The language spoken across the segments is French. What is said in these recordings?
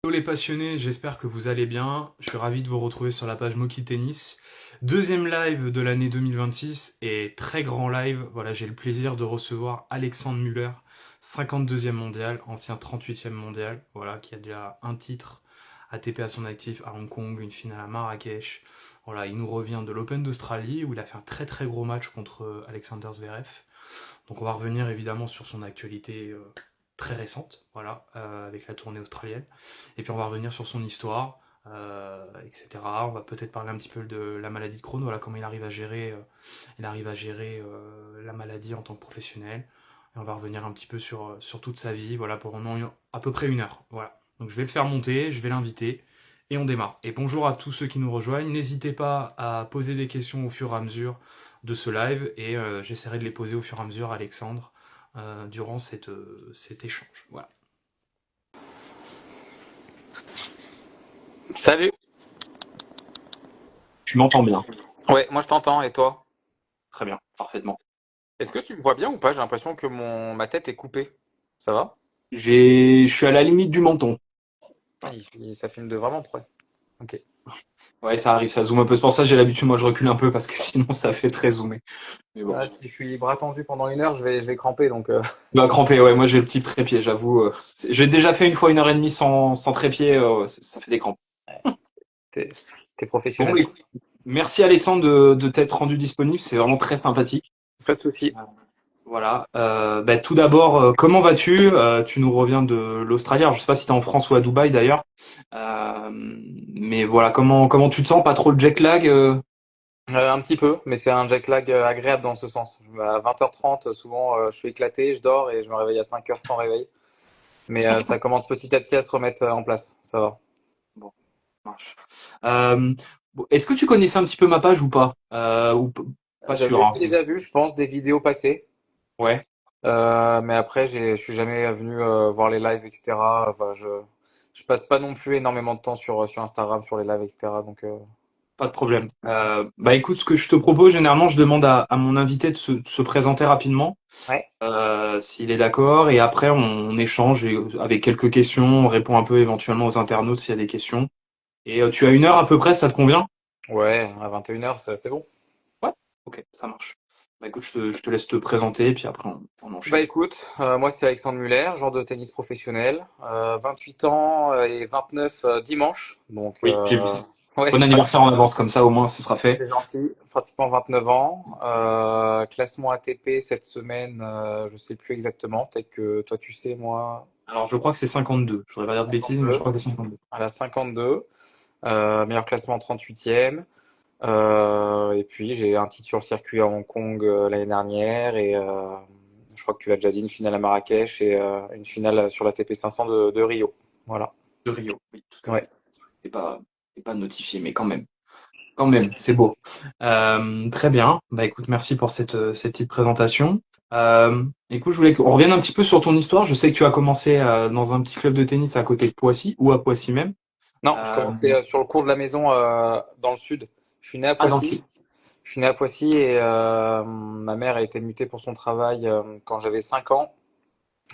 Hello les passionnés, j'espère que vous allez bien. Je suis ravi de vous retrouver sur la page Moki Tennis. Deuxième live de l'année 2026 et très grand live. Voilà, j'ai le plaisir de recevoir Alexandre Müller, 52e mondial, ancien 38e mondial. Voilà, qui a déjà un titre ATP à son actif à Hong Kong, une finale à Marrakech. Voilà, il nous revient de l'Open d'Australie où il a fait un très très gros match contre Alexander Zverev. Donc on va revenir évidemment sur son actualité très récente, voilà, avec la tournée australienne. Et puis on va revenir sur son histoire, etc. On va peut-être parler un petit peu de la maladie de Crohn, voilà, comment il arrive à gérer la maladie en tant que professionnel. Et on va revenir un petit peu sur toute sa vie, voilà, pendant à peu près une heure, voilà. Donc je vais le faire monter, je vais l'inviter. Et on démarre. Et bonjour à tous ceux qui nous rejoignent. N'hésitez pas à poser des questions au fur et à mesure de ce live et j'essaierai de les poser au fur et à mesure à Alexandre durant cet échange. Voilà. Salut. Tu m'entends bien? Ouais, moi je t'entends et toi? Très bien, parfaitement. Est-ce que tu me vois bien ou pas? J'ai l'impression que ma tête est coupée. Ça va? Je suis à la limite du menton. Ah, ça filme de vraiment près. Ok. Ouais, ça arrive, ça zoome un peu. C'est pour ça que j'ai l'habitude, moi je recule un peu parce que sinon ça fait très zoomé. Mais bon. Ah, si je suis bras tendu pendant une heure, je vais cramper donc. Tu vas cramper, ouais, moi j'ai le petit trépied, j'avoue. J'ai déjà fait une fois 1 heure et demie sans trépied, ça fait des crampes. T'es, t'es Bon, professionnel. écoute, merci Alexandre de t'être rendu disponible, c'est vraiment très sympathique. Pas de souci. Voilà. Bah, tout d'abord, comment vas-tu? Tu nous reviens de l'Australie. Alors, je sais pas si tu es en France ou à Dubaï d'ailleurs. Euh, mais voilà, comment tu te sens? Pas trop de jet lag? Un petit peu, mais c'est un jet lag agréable dans ce sens. À 20h30, souvent, je suis éclaté, je dors et je me réveille à 5h sans réveil. Mais ça commence petit à petit à se remettre en place. Ça va. Bon, ça marche. Bon, est-ce que tu connaissais un petit peu ma page ou pas? Pas sûr, J'avais hein. déjà vu, je pense, des vidéos passées. Ouais. Mais après, je suis jamais venu voir les lives, etc. Enfin, je passe pas non plus énormément de temps sur Instagram, sur les lives, etc. Donc, Pas de problème. Bah écoute, ce que je te propose, généralement, je demande à mon invité de se présenter rapidement, ouais. s'il est d'accord, et après on échange avec quelques questions, on répond un peu éventuellement aux internautes s'il y a des questions. Et tu as 1 heure à peu près, ça te convient? Ouais, à 21h, c'est bon. Ouais. Ok, ça marche. Bah écoute, je te laisse te présenter, et puis après on Bah enchaîne. écoute, moi c'est Alexandre Muller, joueur de tennis professionnel, 28 ans et 29 dimanche. Donc, Oui, j'ai vu ça. ouais, Bon anniversaire en avance, comme ça au moins ce sera fait. c'est gentil. Pratiquement 29 ans. Classement ATP cette semaine, je sais plus exactement. Peut-être que toi tu sais, moi, Alors je crois que c'est 52. Je voudrais pas dire de bêtises, mais je 52. crois que c'est 52. À la 52. Meilleur classement 38e. Et puis j'ai un titre sur le circuit à Hong Kong l'année dernière et je crois que tu l'as déjà dit, une finale à Marrakech et une finale sur la TP 500 de Rio. Voilà. De Rio, oui, tout à Ouais. fait. C'est pas notifié, mais quand même. Quand même, c'est beau. Très bien. Bah écoute, merci pour cette petite présentation. Écoute, je voulais qu'on revienne un petit peu sur ton histoire. Je sais que tu as commencé dans un petit club de tennis à côté de Poissy, ou à Poissy même. Non, je Euh, commençais sur le cours de la maison dans le sud. Je suis né à dans le Poissy. sud. Je suis né à Poissy et ma mère a été mutée pour son travail quand j'avais 5 ans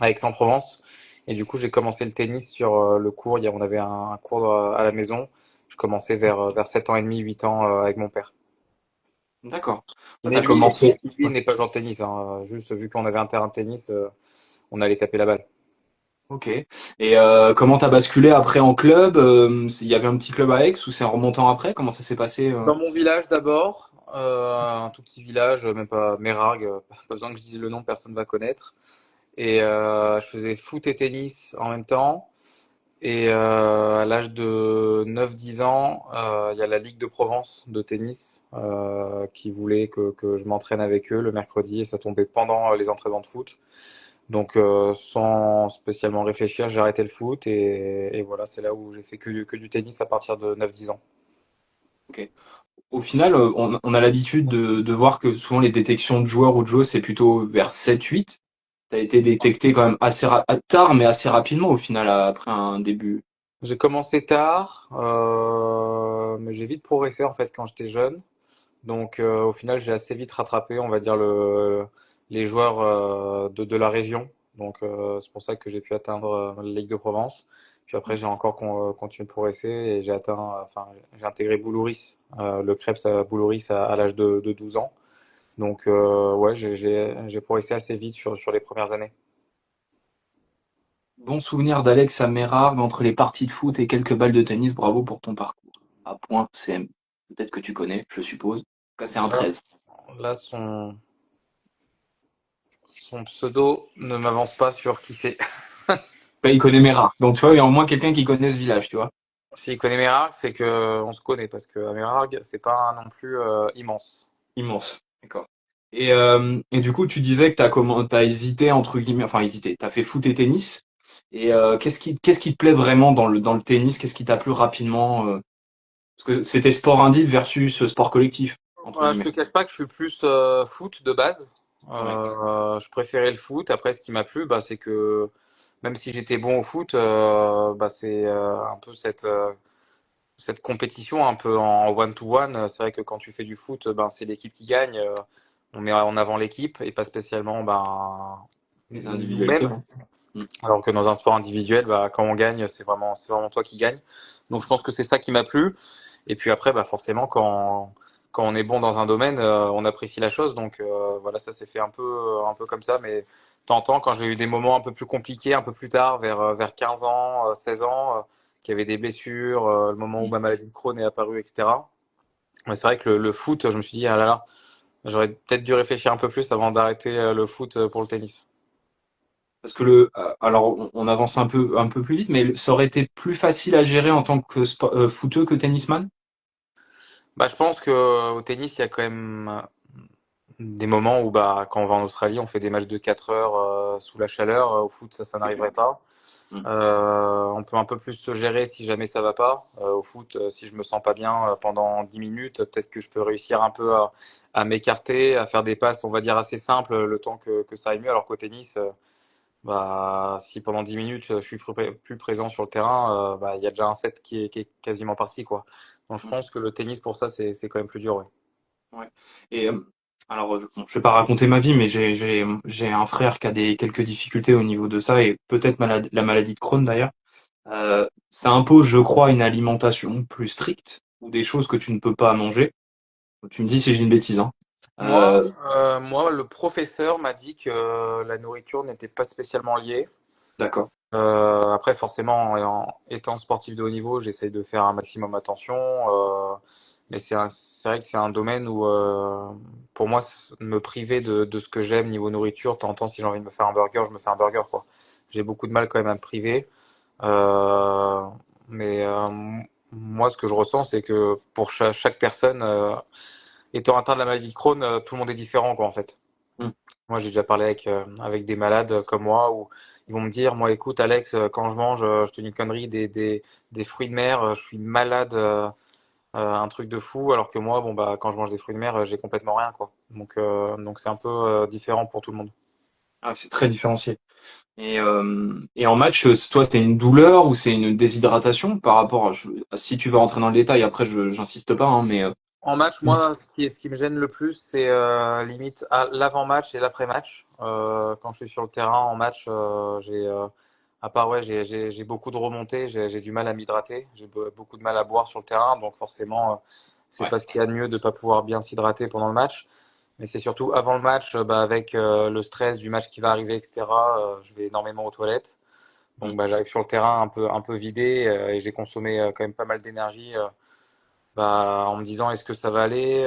à Aix-en-Provence. Et du coup, j'ai commencé le tennis sur le cours. On avait un cours à la maison. Je commençais vers 7 ans et demi, 8 ans avec mon père. D'accord. Toi, Mais t'as lui, commencé. lui n'est pas joueur de tennis, hein. Juste vu qu'on avait un terrain de tennis, on allait taper la balle. Ok. Et comment t'as basculé après en club? Il y avait un petit club à Aix ou c'est en remontant après? Comment ça s'est passé? Dans mon village d'abord, un tout petit village, même pas Mérargues, pas besoin que je dise le nom, personne va connaître. Et je faisais foot et tennis en même temps. Et à l'âge de 9-10 ans, il y a la Ligue de Provence de tennis qui voulait que je m'entraîne avec eux le mercredi et ça tombait pendant les entraînements de foot. Donc sans spécialement réfléchir, j'ai arrêté le foot et voilà, c'est là où j'ai fait que du tennis à partir de 9-10 ans. Ok. Au final, on a l'habitude de voir que souvent les détections de joueurs ou de joueuses, c'est plutôt vers 7-8. Tu as été détecté quand même assez tard, mais assez rapidement au final, après un début. J'ai commencé tard, mais j'ai vite progressé en fait quand j'étais jeune. Donc au final, j'ai assez vite rattrapé, on va dire, les joueurs de la région. Donc c'est pour ça que j'ai pu atteindre la Ligue de Provence. Puis après, j'ai encore continué de progresser et j'ai intégré Boulouris, le Krebs à Boulouris à l'âge de 12 ans. Donc, ouais, j'ai progressé assez vite sur les premières années. Bon souvenir d'Alex à Meyrargues entre les parties de foot et quelques balles de tennis. Bravo pour ton parcours. À point CM. Peut-être que tu connais, je suppose. En tout cas, c'est un Là, 13. là, son pseudo ne m'avance pas sur qui c'est. Bah, il connaît Meyrargues. Donc, tu vois, il y a au moins quelqu'un qui connaît ce village, tu vois. S'il connaît Mérargues, c'est que on se connaît parce que à Mérargues, c'est pas non plus immense. Immense. D'accord. Et du coup, tu disais que t'as hésité, entre guillemets, enfin, hésité. T'as fait foot et tennis. Et qu'est-ce qui te plaît vraiment dans le tennis? Qu'est-ce qui t'a plu rapidement? Parce que c'était sport individuel versus sport collectif, entre Ouais, je te guillemets. cache pas que je suis plus foot de base. Ouais. Je préférais le foot. Après, ce qui m'a plu, bah, c'est que même si j'étais bon au foot, bah, c'est un peu cette compétition un peu en one-to-one. C'est vrai que quand tu fais du foot, ben, c'est l'équipe qui gagne. On met en avant l'équipe et pas spécialement ben, Les individualités, nous-mêmes. ouais. Mm. Alors que dans un sport individuel, bah, quand on gagne, c'est vraiment toi qui gagne. Donc je pense que c'est ça qui m'a plu. Et puis après, bah, forcément, quand on est bon dans un domaine, on apprécie la chose. Donc voilà, ça s'est fait un peu comme ça. Mais de temps en temps, quand j'ai eu des moments un peu plus compliqués, un peu plus tard, vers 15 ans, 16 ans, qu'il y avait des blessures, le moment où Mm. ma maladie de Crohn est apparue, etc. Mais c'est vrai que le foot, je me suis dit, ah là là, j'aurais peut-être dû réfléchir un peu plus avant d'arrêter le foot pour le tennis. Parce que alors on avance un peu plus vite, mais ça aurait été plus facile à gérer en tant que footeux que tennisman? Bah, je pense que au tennis, il y a quand même des moments où, bah, quand on va en Australie, on fait des matchs de 4 heures sous la chaleur. Au foot, ça C'est dur. n'arriverait pas. Mm. On peut un peu plus se gérer si jamais ça va pas. Au foot, si je me sens pas bien pendant 10 minutes, peut-être que je peux réussir un peu à m'écarter, à faire des passes, on va dire, assez simples le temps que ça aille mieux. Alors qu'au tennis, bah, si pendant 10 minutes je suis plus présent sur le terrain, bah, il y a déjà un set qui est quasiment parti, quoi. Donc je Mm. pense que le tennis pour ça, c'est quand même plus dur, ouais. Ouais. Et alors, bon, je vais pas raconter ma vie, mais j'ai un frère qui a quelques difficultés au niveau de ça et peut-être la maladie de Crohn d'ailleurs. Ça impose, je crois, une alimentation plus stricte ou des choses que tu ne peux pas manger. Tu me dis si j'ai une bêtise, hein. Moi, Euh, le professeur m'a dit que la nourriture n'était pas spécialement liée. d'accord. Après, forcément, étant sportif de haut niveau, j'essaye de faire un maximum attention. Mais c'est vrai que c'est un domaine où, pour moi, me priver de ce que j'aime niveau nourriture, de temps en temps, si j'ai envie de me faire un burger, je me fais un burger, quoi. J'ai beaucoup de mal quand même à me priver. Euh, mais moi, ce que je ressens, c'est que pour chaque personne étant atteint de la maladie de Crohn, tout le monde est différent, quoi, en fait. Mm. Moi, j'ai déjà parlé avec des malades comme moi où ils vont me dire, moi, écoute, Alex, quand je mange, je te dis une connerie, des fruits de mer, je suis malade, un truc de fou, alors que moi, bon, bah, quand je mange des fruits de mer, j'ai complètement rien, quoi. Donc c'est un peu différent pour tout le monde. Ah, c'est très différencié. Et en match, toi, c'est une douleur ou c'est une déshydratation par rapport si tu veux rentrer dans le détail, après, j'insiste pas, hein, mais En match, moi, ce qui me gêne le plus, c'est limite à l'avant-match et l'après-match. Quand je suis sur le terrain en match, à part ouais, j'ai beaucoup de remontées, j'ai du mal à m'hydrater, j'ai beaucoup de mal à boire sur le terrain, donc forcément, c'est ouais. pas ce qu'il y a de mieux de pas pouvoir bien s'hydrater pendant le match. Mais c'est surtout avant le match, bah, avec le stress du match qui va arriver, etc. Je vais énormément aux toilettes, Mm. donc bah, j'arrive sur le terrain un peu vidé et j'ai consommé quand même pas mal d'énergie. Bah, en me disant est-ce que ça va aller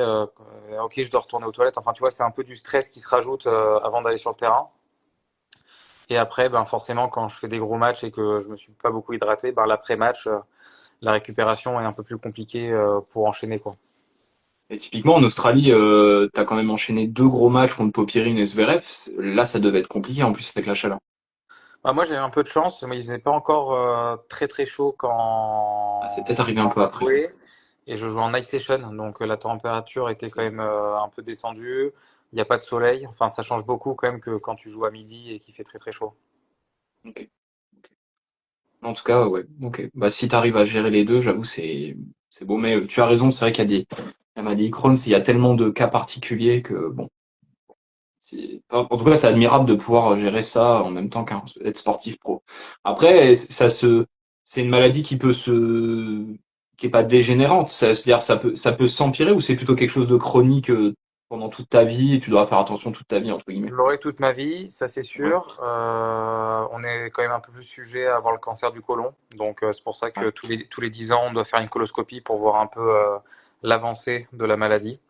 ok, je dois retourner aux toilettes. Enfin, tu vois, c'est un peu du stress qui se rajoute avant d'aller sur le terrain. Et après, ben, forcément, quand je fais des gros matchs et que je me suis pas beaucoup hydraté, ben, l'après-match, la récupération est un peu plus compliquée pour enchaîner, quoi. Et typiquement, en Australie, t'as quand même enchaîné deux gros matchs contre Popyrin et Zverev. Là, ça devait être compliqué, en plus, avec la chaleur. Bah, moi, j'ai eu un peu de chance, mais il n'est pas encore très très chaud Ah, c'est peut-être quand, arrivé un quand peu je après. jouais. Et je jouais en night session, donc la température était quand même un peu descendue. Il n'y a pas de soleil. Enfin, ça change beaucoup quand même que quand tu joues à midi et qu'il fait très très chaud. Ok. Ok. En tout cas, ouais. Ok. Bah, si t'arrives à gérer les deux, j'avoue, c'est beau. Mais tu as raison, c'est vrai qu'il y a la maladie Crohn, il y a tellement de cas particuliers que bon. En tout cas, c'est admirable de pouvoir gérer ça en même temps qu'être sportif pro. Après, ça se, c'est une maladie qui est pas dégénérante. C'est-à-dire, ça peut s'empirer ou c'est plutôt quelque chose de chronique pendant toute ta vie et tu dois faire attention toute ta vie, entre guillemets. Je l'aurai toute ma vie, ça c'est Ouais, sûr. On est quand même un peu plus sujet à avoir le cancer du côlon. Donc c'est pour ça ouais. que tous les 10 ans, on doit faire une coloscopie pour voir un peu l'avancée de la maladie.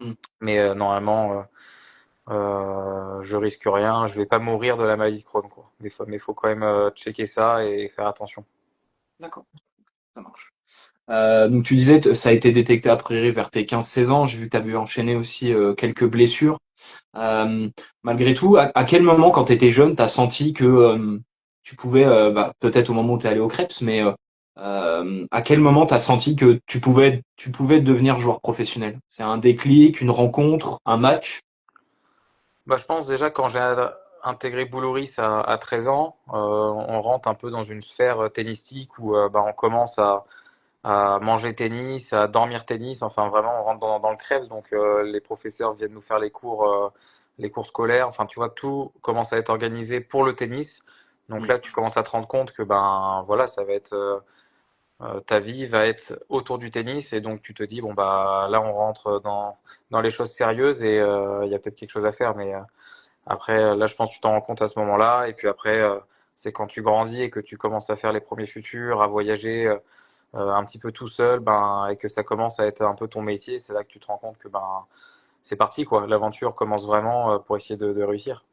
Mm. Mais normalement, je risque rien. Je vais pas mourir de la maladie de Crohn, quoi. Mais faut quand même checker ça et faire attention. D'accord, ça marche. Donc tu disais, ça a été détecté a priori vers tes 15-16 ans. J'ai vu que tu avais enchaîné aussi quelques blessures. Euh, Malgré tout, à quel moment, quand tu étais jeune, tu as senti que tu pouvais, peut-être au moment où tu es allé au Krebs, mais à quel moment tu as senti que tu pouvais devenir joueur professionnel? C'est un déclic, une rencontre, un match? Bah, je pense déjà quand j'ai intégré Boulouris à 13 ans, on rentre un peu dans une sphère tennistique où bah, on commence à manger tennis, à dormir tennis. Enfin, vraiment, on rentre dans le Krebs. Donc, les professeurs viennent nous faire les cours scolaires. Enfin, tu vois, tout commence à être organisé pour le tennis. Donc Mm. là, tu commences à te rendre compte que ben voilà, ça va être ta vie va être autour du tennis et donc tu te dis bon bah là on rentre dans les choses sérieuses et il y a peut-être quelque chose à faire. Mais après, là, je pense que tu t'en rends compte à ce moment-là. Et puis après, c'est quand tu grandis et que tu commences à faire les premiers futurs, à voyager un petit peu tout seul, ben, et que ça commence à être un peu ton métier. C'est là que tu te rends compte que ben, c'est parti, quoi. L'aventure commence vraiment pour essayer de réussir.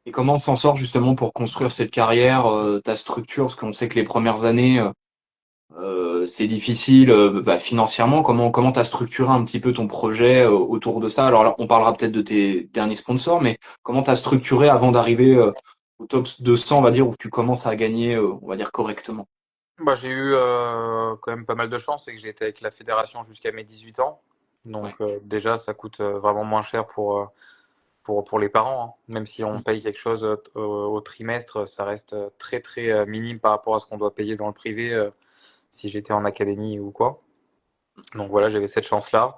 Et comment on s'en sort justement pour construire cette carrière, ta structure, parce qu'on sait que les premières années, c'est difficile financièrement. Comment t'as structuré un petit peu ton projet autour de ça? Alors là, on parlera peut-être de tes derniers sponsors, mais comment t'as structuré avant d'arriver au top 200, on va dire, où tu commences à gagner, on va dire correctement? Bah, j'ai eu quand même pas mal de chance, c'est que j'ai été avec la fédération jusqu'à mes 18 ans. Donc Ouais. déjà, ça coûte vraiment moins cher pour les parents, hein. Même si on Mm. paye quelque chose au trimestre, ça reste très très minime par rapport à ce qu'on doit payer dans le privé si j'étais en académie ou quoi. Donc voilà, j'avais cette chance-là.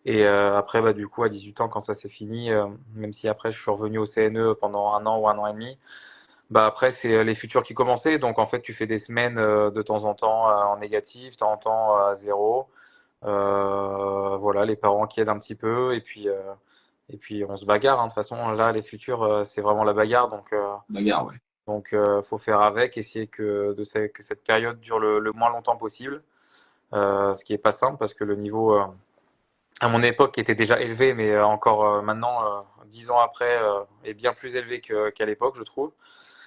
Et après, bah, du coup, à 18 ans, quand ça s'est fini, même si après je suis revenu au CNE pendant un an ou un an et demi, bah après c'est les futurs qui commençaient. Donc en fait, tu fais des semaines de temps en temps en négatif, de temps en temps à zéro. Voilà, les parents qui aident un petit peu et puis on se bagarre, hein. De toute façon, là, les futurs, c'est vraiment la bagarre. Bagarre, ouais. Faut faire avec, essayer que cette période dure le moins longtemps possible. Ce qui est pas simple parce que le niveau à mon époque était déjà élevé, mais encore maintenant, 10 ans après, est bien plus élevé qu'à l'époque, je trouve.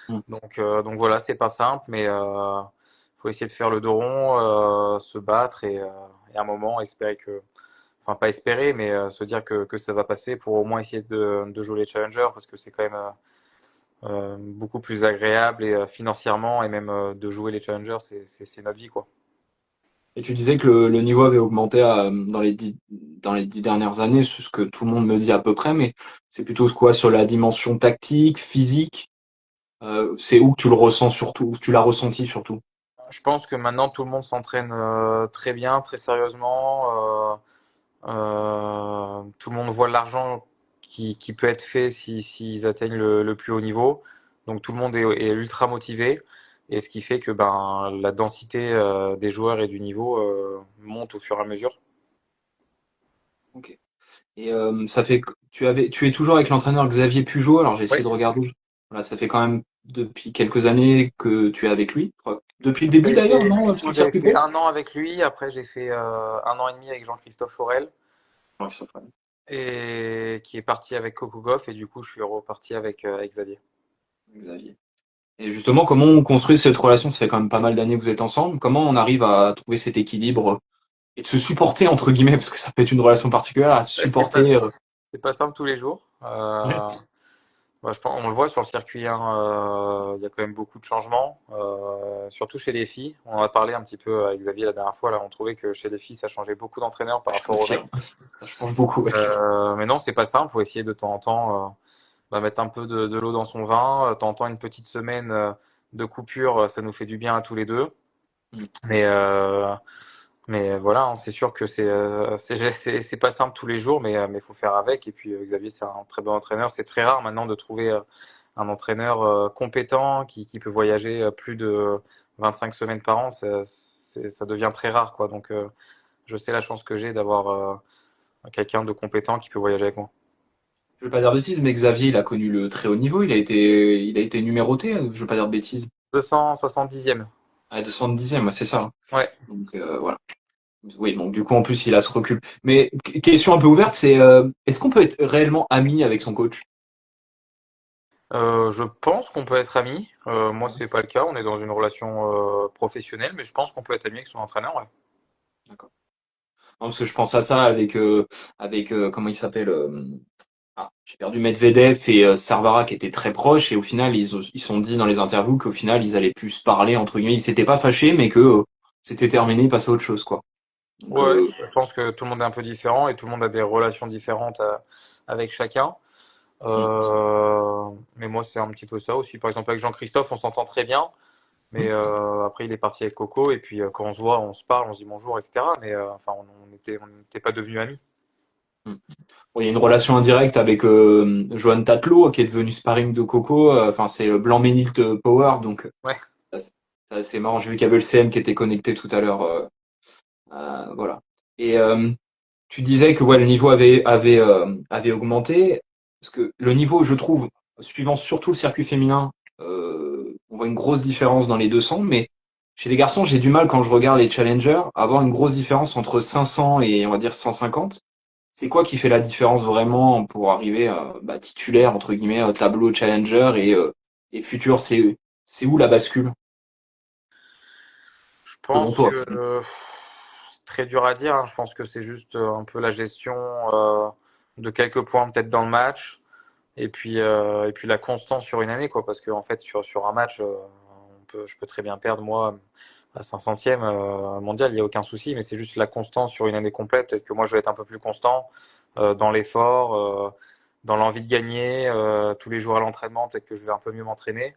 Mm. Donc voilà, c'est pas simple, mais faut essayer de faire le dos rond, se battre et à un moment espérer enfin pas espérer, mais se dire que ça va passer pour au moins essayer de jouer les challengers parce que c'est quand même beaucoup plus agréable et financièrement et même de jouer les challengers, c'est notre vie quoi. Et tu disais que le niveau avait augmenté dans les 10 dernières années, c'est ce que tout le monde me dit à peu près, mais c'est plutôt quoi sur la dimension tactique, physique? C'est où que tu le ressens surtout, où tu l'as ressenti surtout? Je pense que maintenant tout le monde s'entraîne très bien, très sérieusement. Tout le monde voit l'argent qui peut être fait s'ils atteignent le plus haut niveau. Donc tout le monde est ultra motivé. Et ce qui fait que ben, la densité des joueurs et du niveau monte au fur et à mesure. Ok. Et ça fait que tu es toujours avec l'entraîneur Xavier Pujol. Alors j'ai Oui, essayé de regarder. Voilà, ça fait quand même depuis quelques années que tu es avec lui. Je crois. Depuis le début d'ailleurs, non, sur moi le j'avais circuit fait pro? un an avec lui, après j'ai fait un an et demi avec Jean-Christophe Forel, Ouais, ça fait. et qui est parti avec Coco Gauff, et du coup je suis reparti avec Xavier. Xavier. Et justement, comment on construit cette relation? Ça fait quand même pas mal d'années que vous êtes ensemble. Comment on arrive à trouver cet équilibre et de se supporter entre guillemets, parce que ça peut être une relation particulière, à se Ouais, C'est pas, supporter. c'est pas simple tous les jours. Ouais. Bah, on le voit sur le circuit, hein, il y a quand même beaucoup de changements, surtout chez les filles. On en a parlé un petit peu avec Xavier la dernière fois. Là, on trouvait que chez les filles, ça changeait beaucoup d'entraîneurs par Je rapport aux confirme. mecs. Ça change beaucoup. Ouais. Mais non, c'est pas simple. Faut essayer de temps en temps mettre un peu de l'eau dans son vin. De temps en temps, une petite semaine de coupure, ça nous fait du bien à tous les deux. Mm. Mais, euh, mais voilà, hein, c'est sûr que c'est pas simple tous les jours, mais faut faire avec. Et puis Xavier, c'est un très bon entraîneur. C'est très rare maintenant de trouver un entraîneur compétent qui peut voyager plus 25 semaines par an, ça devient très rare, quoi. Donc, je sais la chance que j'ai d'avoir quelqu'un de compétent qui peut voyager avec moi. Je veux pas dire de bêtises, mais Xavier, il a connu le très haut niveau. Il a été numéroté. Je veux pas dire de bêtises. 270e. À 210e, c'est ça. Ouais. Donc voilà. Oui, donc du coup, en plus, il a ce recul. Mais question un peu ouverte, c'est est-ce qu'on peut être réellement ami avec son coach? Je pense qu'on peut être amis. Moi, c'est pas le cas. On est dans une relation professionnelle, mais je pense qu'on peut être ami avec son entraîneur. Ouais. D'accord. Non, parce que je pense à ça avec comment il s'appelle j'ai perdu Medvedev et Servara qui étaient très proches et au final ils sont dit dans les interviews qu'au final ils allaient plus se parler entre guillemets, ils s'étaient pas fâchés mais que c'était terminé, ils passaient à autre chose quoi. Donc Ouais, je pense que tout le monde est un peu différent et tout le monde a des relations différentes avec chacun. hmm, Mais moi, c'est un petit peu ça aussi. Par exemple, avec Jean-Christophe, on s'entend très bien. hmm, Mais après, il est parti avec Coco. Et puis, quand on se voit, on se parle, on se dit bonjour, etc. Mais enfin, on n'était pas devenus amis. hmm. Bon, il y a une relation indirecte avec Johan Tatlo qui est devenu sparring de Coco, enfin c'est Blanc-Ménil Power donc Ouais. ça, c'est assez marrant. J'ai vu qu'il y avait le CM qui était connecté tout à l'heure, voilà. Et tu disais que ouais, le niveau avait augmenté, parce que le niveau, je trouve, suivant surtout le circuit féminin, on voit une grosse différence dans les 200, mais chez les garçons, j'ai du mal quand je regarde les challengers à avoir une grosse différence entre 500 et on va dire 150. C'est quoi qui fait la différence vraiment pour arriver à titulaire entre guillemets au tableau challenger et futur, c'est où la bascule Je selon pense toi? que c'est très dur à dire, hein. Je pense que c'est juste un peu la gestion de quelques points peut-être dans le match. Et puis la constance sur une année, quoi. Parce que en fait, sur un match, je peux très bien perdre, moi, à 500e mondial, il n'y a aucun souci. Mais c'est juste la constance sur une année complète. Peut-être que moi, je vais être un peu plus constant dans l'effort, dans l'envie de gagner, tous les jours à l'entraînement. Peut-être que je vais un peu mieux m'entraîner.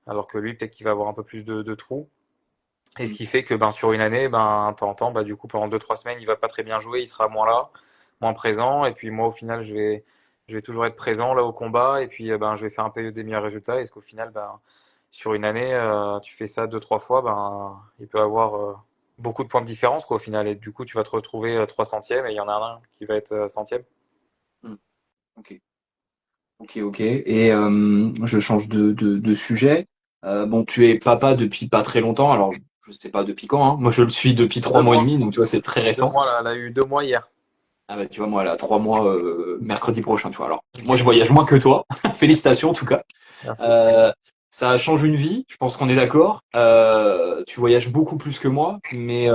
Alors que lui, peut-être qu'il va avoir un peu plus de trous. Et ce qui fait que ben, sur une année, ben, temps en temps, bah, du coup, pendant 2, 3 semaines, il va pas très bien jouer, il sera moins là, moins présent. Et puis moi, au final, je vais toujours être présent là au combat. Et puis, ben, je vais faire un peu des meilleurs résultats. Et ce qu'au final, ben, sur une année, tu fais ça 2, 3 fois, ben, il peut avoir beaucoup de points de différence, quoi, au final. Et du coup, tu vas te retrouver 300e et il y en a un qui va être 100e. Hmm, ok. Ok, ok. Et je change de sujet. Bon, tu es papa depuis pas très longtemps. Alors, je sais pas depuis quand, hein. Moi, je le suis depuis 3 mois et 2 mois. demi, donc tu vois, c'est très Deux récent. mois, là, elle a eu 2 mois hier. Ah bah, tu vois, moi, elle a 3 mois mercredi prochain, tu vois. Alors, moi, je voyage moins que toi. Félicitations, en tout cas. Merci. Euh, ça change une vie. Je pense qu'on est d'accord. Tu voyages beaucoup plus que moi, mais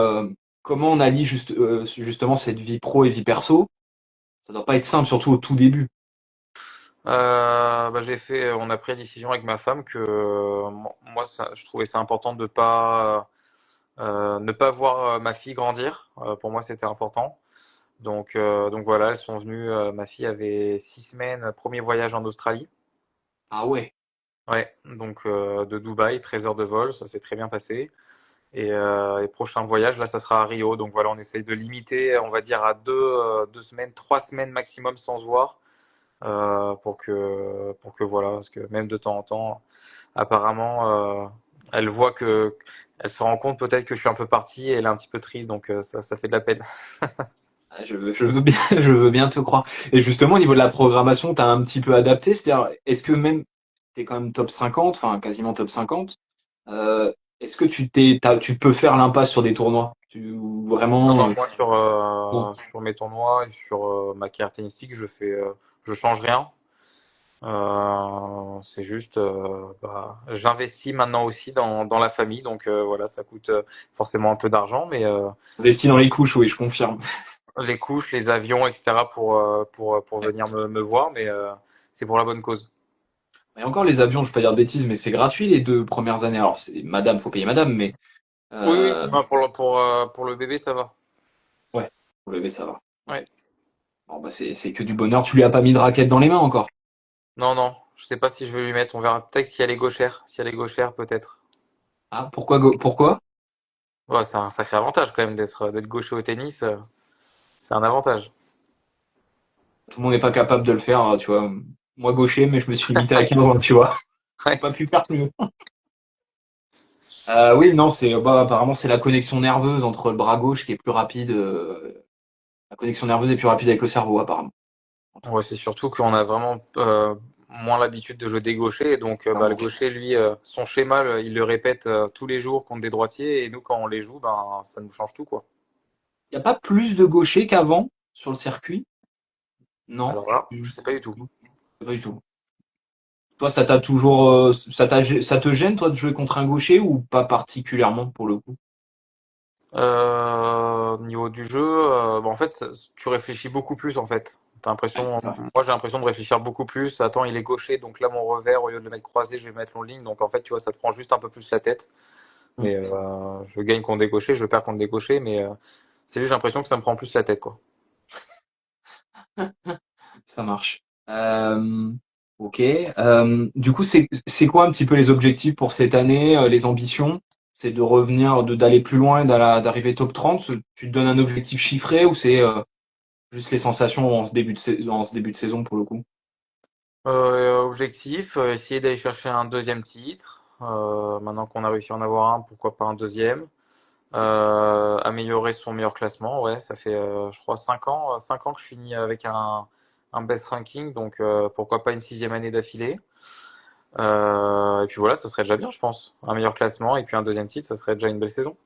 comment on allie justement cette vie pro et vie perso? Ça doit pas être simple, surtout au tout début. Bah, on a pris la décision avec ma femme que moi, je trouvais ça important de pas ne pas voir ma fille grandir. Pour moi, c'était important. Donc voilà, elles sont venues. Ma fille avait 6 semaines, premier voyage en Australie. Ah ouais. Ouais, donc de Dubaï, 13 heures de vol, ça s'est très bien passé. Et prochain voyage, là, ça sera à Rio. Donc voilà, on essaye de limiter, on va dire, à 2 semaines, 3 semaines maximum sans se voir. Pour que voilà, parce que même de temps en temps, apparemment, elle voit elle se rend compte peut-être que je suis un peu parti et elle est un petit peu triste, donc ça fait de la peine. Ah, je veux bien, je veux bien te croire. Et justement, au niveau de la programmation, t'as un petit peu adapté, c'est-à-dire, est-ce que même, t'es quand même top 50, enfin, quasiment top 50, est-ce que tu peux faire l'impasse sur des tournois? Ou Non, vraiment, non, moi non. sur mes tournois et sur ma carrière tennistique, je change rien. C'est juste, bah, j'investis maintenant aussi dans la famille, donc voilà, ça coûte forcément un peu d'argent, mais Investi dans les couches, oui, je confirme. les couches, les avions, etc. pour Ouais. venir me voir, mais c'est pour la bonne cause. Et encore, les avions, je peux pas dire de bêtises, mais c'est gratuit les 2 premières années. Alors, c'est madame, faut payer madame, mais, Oui, oui, euh, non, pour le bébé, ça va. ouais, pour lever, ça va. Ouais. Ok. Bon, bah, c'est que du bonheur. Tu lui as pas mis de raquette dans les mains encore? Non, non, je sais pas si je vais lui mettre. On verra peut-être si elle est gauchère. Si elle est gauchère, peut-être. Ah, pourquoi? Ouais, c'est un sacré avantage quand même d'être gaucher au tennis. C'est un avantage. Tout le monde n'est pas capable de le faire, tu vois. Moi, gaucher, mais je me suis limité à 15 ans, tu vois. J'ai Ouais. pas pu faire plus. Oui, non, apparemment c'est la connexion nerveuse entre le bras gauche qui est plus rapide. La connexion nerveuse est plus rapide avec le cerveau, apparemment. Ouais, c'est surtout qu'on a vraiment moins l'habitude de jouer des gauchers. Et donc, le Clairement. gaucher, lui, son schéma, il le répète tous les jours contre des droitiers. Et nous, quand on les joue, ben, ça nous change tout, quoi. Il n'y a pas plus de gauchers qu'avant sur le circuit? Non, Alors là, Hmm, je sais pas du tout. pas du tout. Toi, ça te gêne, toi, de jouer contre un gaucher ou pas particulièrement pour le coup? Au niveau du jeu, en fait, tu réfléchis beaucoup plus, en fait. T'as Ouais, c'est l'impression, ça. moi, j'ai l'impression de réfléchir beaucoup plus. Attends, il est gaucher, donc là, mon revers, au lieu de le mettre croisé, je vais le mettre en ligne. Donc, en fait, tu vois, ça te prend juste un peu plus la tête. Hmm. Mais je gagne contre des gauchers, je perds contre des gauchers, mais c'est juste j'ai l'impression que ça me prend plus la tête, quoi. Ça marche. Ok. Du coup, c'est quoi un petit peu les objectifs pour cette année, les ambitions? C'est de revenir, d'aller plus loin et d'arriver top 30. Tu te donnes un objectif chiffré ou c'est juste les sensations en ce début de saison pour le coup? Objectif, essayer d'aller chercher un deuxième titre. Maintenant qu'on a réussi à en avoir un, pourquoi pas un deuxième. Améliorer son meilleur classement, ouais, ça fait je crois 5 ans que je finis avec un best ranking, donc pourquoi pas une sixième année d'affilée. Et puis voilà, ça serait déjà bien, je pense. Un meilleur classement et puis un deuxième titre, ça serait déjà une belle saison.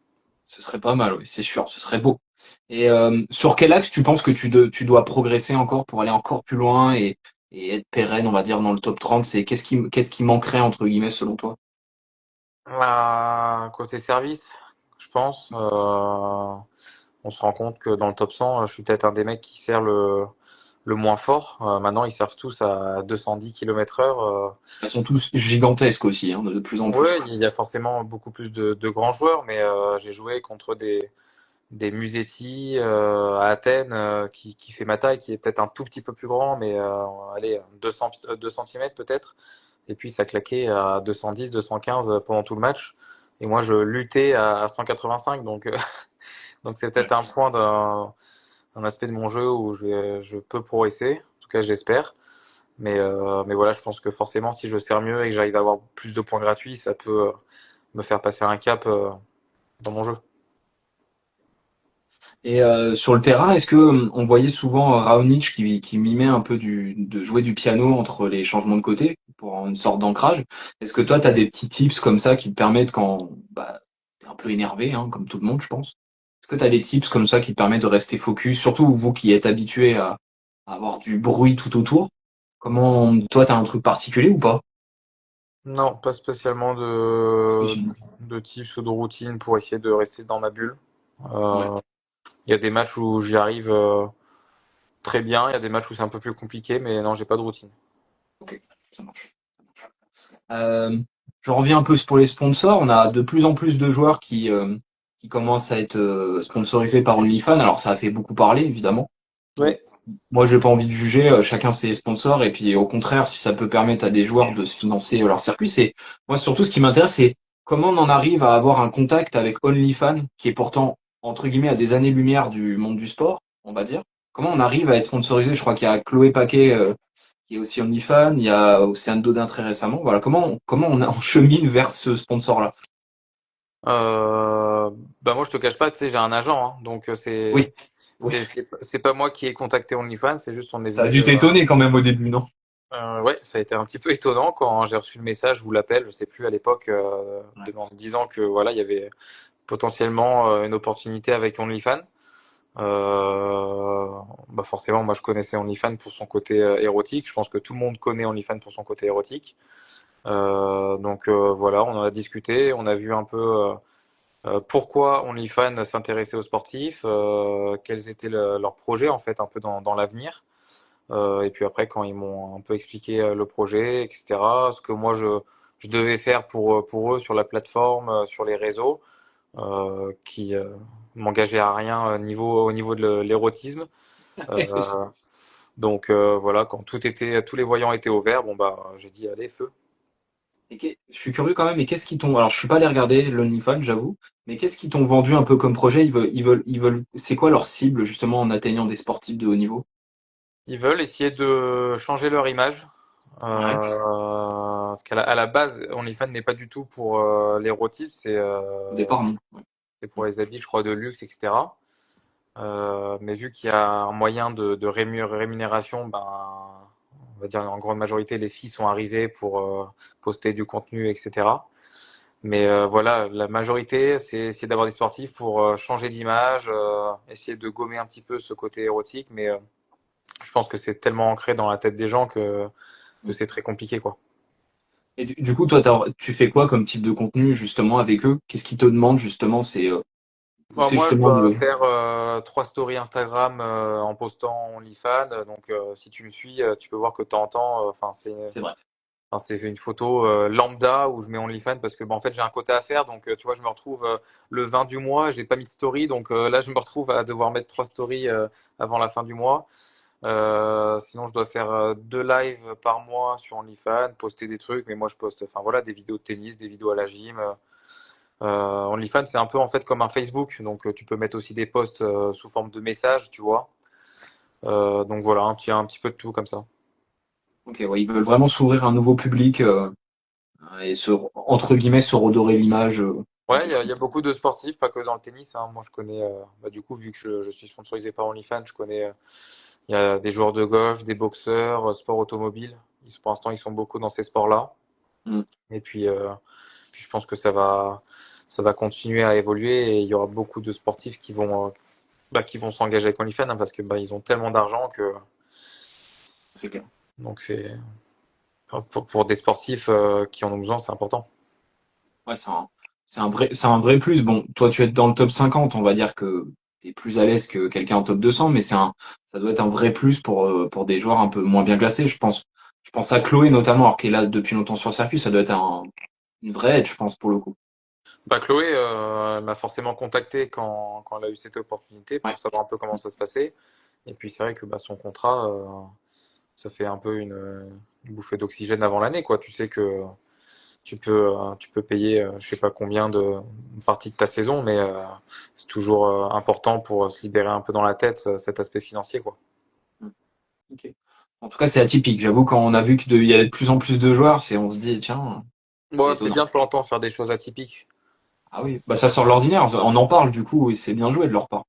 Ce serait pas mal, oui, c'est sûr, ce serait beau. Et sur quel axe tu penses que tu dois progresser encore pour aller encore plus loin et être pérenne, on va dire, dans le top 30? C'est qu'est-ce qui manquerait entre guillemets selon toi? Côté service, je pense, on se rend compte que dans le top 100, je suis peut-être un des mecs qui sert le moins fort. Maintenant, ils servent tous à 210 km/h. Ils sont tous gigantesques aussi, hein, de plus en plus. Ouais, il y a forcément beaucoup plus de grands joueurs, mais j'ai joué contre des Musetti à Athènes qui fait ma taille, qui est peut-être un tout petit peu plus grand, mais allez, 2 centimètres peut-être. Et puis ça claquait à 210, 215 pendant tout le match. Et moi, je luttais à 185, donc donc c'est Ouais. peut-être un point un aspect de mon jeu où je peux progresser. En tout cas, j'espère. Mais voilà, je pense que forcément, si je sers mieux et que j'arrive à avoir plus de points gratuits, ça peut me faire passer un cap dans mon jeu. Et sur le terrain, est-ce que on voyait souvent Raonic qui mimait un peu de jouer du piano entre les changements de côté pour une sorte d'ancrage? Est-ce que toi, tu as des petits tips comme ça qui te permettent quand bah, t'es un peu énervé, hein, comme tout le monde, je pense? Est-ce que tu as des tips comme ça qui te permettent de rester focus, surtout vous qui êtes habitué à avoir du bruit tout autour? Comment, toi, t'as un truc particulier ou pas? Non, pas spécialement Spécialement. de tips ou de routine pour essayer de rester dans ma bulle. Ouais, Euh, Il y a des matchs où j'y arrive très bien, il y a des matchs où c'est un peu plus compliqué, mais non, j'ai pas de routine. ok, ça marche. Euh, je reviens un peu pour les sponsors. On a de plus en plus de joueurs qui commencent à être sponsorisés par OnlyFans. Alors ça a fait beaucoup parler, évidemment. Bon, Ouais. moi j'ai pas envie de juger, chacun ses sponsors. Et puis au contraire, si ça peut permettre à des joueurs de se financer leur circuit, c'est moi surtout ce qui m'intéresse, c'est comment on en arrive à avoir un contact avec OnlyFans, qui est pourtant entre guillemets à des années-lumière du monde du sport, on va dire. Comment on arrive à être sponsorisé? Je crois qu'il y a Chloé Paquet qui est aussi OnlyFans, il y a Océane Dodin très récemment. Voilà, on chemine vers ce sponsor-là? Euh, moi je te cache pas, tu sais, j'ai un agent, hein, donc Oui, oui. c'est pas moi qui ai contacté OnlyFans, c'est juste on est Ça a venu. dû t'étonner quand même au début, non? Ouais, ça a été un petit peu étonnant quand j'ai reçu le message ou l'appel, je sais plus à l'époque, Ouais. en me disant que voilà, il y avait potentiellement une opportunité avec OnlyFans. Forcément, moi je connaissais OnlyFans pour son côté érotique. Je pense que tout le monde connaît OnlyFans pour son côté érotique. Voilà, on en a discuté, on a vu un peu pourquoi OnlyFans s'intéressait aux sportifs, quels étaient leurs projets en fait un peu dans l'avenir. Et puis après, quand ils m'ont un peu expliqué le projet, etc., ce que moi je devais faire pour eux sur la plateforme, sur les réseaux, qui m'engageait à rien au niveau de l'érotisme. Euh, voilà, quand tous les voyants étaient au vert, bon bah j'ai dit allez feu. Je suis curieux quand même, et qu'est-ce qu'ils t'ont, alors je suis pas allé regarder l'OnlyFans, j'avoue, mais qu'est-ce qu'ils t'ont vendu un peu comme projet? C'est quoi leur cible justement en atteignant des sportifs de haut niveau? Ils veulent essayer de changer leur image. Ouais. parce à la base, OnlyFans n'est pas du tout pour l'érotisme, Au départ, non. Ouais. c'est pour les habits, je crois, de luxe, etc. Mais vu qu'il y a un moyen de rémunération, ben, on va dire en grande majorité, les filles sont arrivées pour poster du contenu, etc. Mais voilà, la majorité, c'est essayer d'avoir des sportifs pour changer d'image, essayer de gommer un petit peu ce côté érotique. Mais je pense que c'est tellement ancré dans la tête des gens que c'est très compliqué, quoi. Et du coup, toi, tu fais quoi comme type de contenu justement avec eux? Qu'est-ce qu'ils te demandent justement? Bon, C'est moi, je justement dois de. faire 3 stories Instagram en postant OnlyFans. Donc, si tu me suis, tu peux voir que de temps en temps, enfin, C'est vrai. c'est une photo lambda où je mets OnlyFans parce que en fait j'ai un quota à faire, donc tu vois, je me retrouve le 20 du mois, j'ai pas mis de story, donc là je me retrouve à devoir mettre 3 stories avant la fin du mois. Sinon je dois faire 2 lives par mois sur OnlyFans, poster des trucs, mais moi je poste, enfin voilà, des vidéos de tennis, des vidéos à la gym. OnlyFans c'est un peu en fait comme un Facebook, donc tu peux mettre aussi des posts sous forme de messages, tu vois. Donc voilà, un petit peu de tout comme ça. Ok, ouais, ils veulent vraiment s'ouvrir à un nouveau public et entre guillemets, se redorer l'image. Ouais, Ok, je il y a comprends. beaucoup de sportifs, pas que dans le tennis, hein. Moi, je connais, bah, du coup, vu que je suis sponsorisé par OnlyFans, je connais, il y a des joueurs de golf, des boxeurs, sport automobile. Pour l'instant, ils sont beaucoup dans ces sports-là. Mm. Et puis, je pense que ça va continuer à évoluer et il y aura beaucoup de sportifs qui vont s'engager avec OnlyFans, hein, parce que, bah, ils ont tellement d'argent que, C'est clair. donc pour des sportifs, qui en ont besoin, c'est important. Ouais, c'est un vrai plus. Bon, toi, tu es dans le top 50, on va dire que tu es plus à l'aise que quelqu'un en top 200, mais ça doit être un vrai plus pour des joueurs un peu moins bien classés, je pense. Je pense à Chloé notamment, alors qu'elle est là depuis longtemps sur le circuit, ça doit être une vraie aide, je pense, pour le coup. Bah, Chloé elle m'a forcément contacté quand elle a eu cette opportunité Ouais. pour savoir un peu comment ça se passait. Et puis c'est vrai que bah, son contrat, ça fait un peu une bouffée d'oxygène avant l'année, quoi. Tu sais que tu peux payer, je sais pas combien une partie de ta saison, mais c'est toujours important pour se libérer un peu dans la tête cet aspect financier, quoi. Mm. Ok. En tout cas, c'est atypique. J'avoue, quand on a vu qu'il y a de plus en plus de joueurs, on se dit, tiens, c'est Bon, c'est étonnant. bien de temps en temps faire des choses atypiques. Ah oui, bah ça sort de l'ordinaire. On en parle du coup, et c'est bien joué de leur part.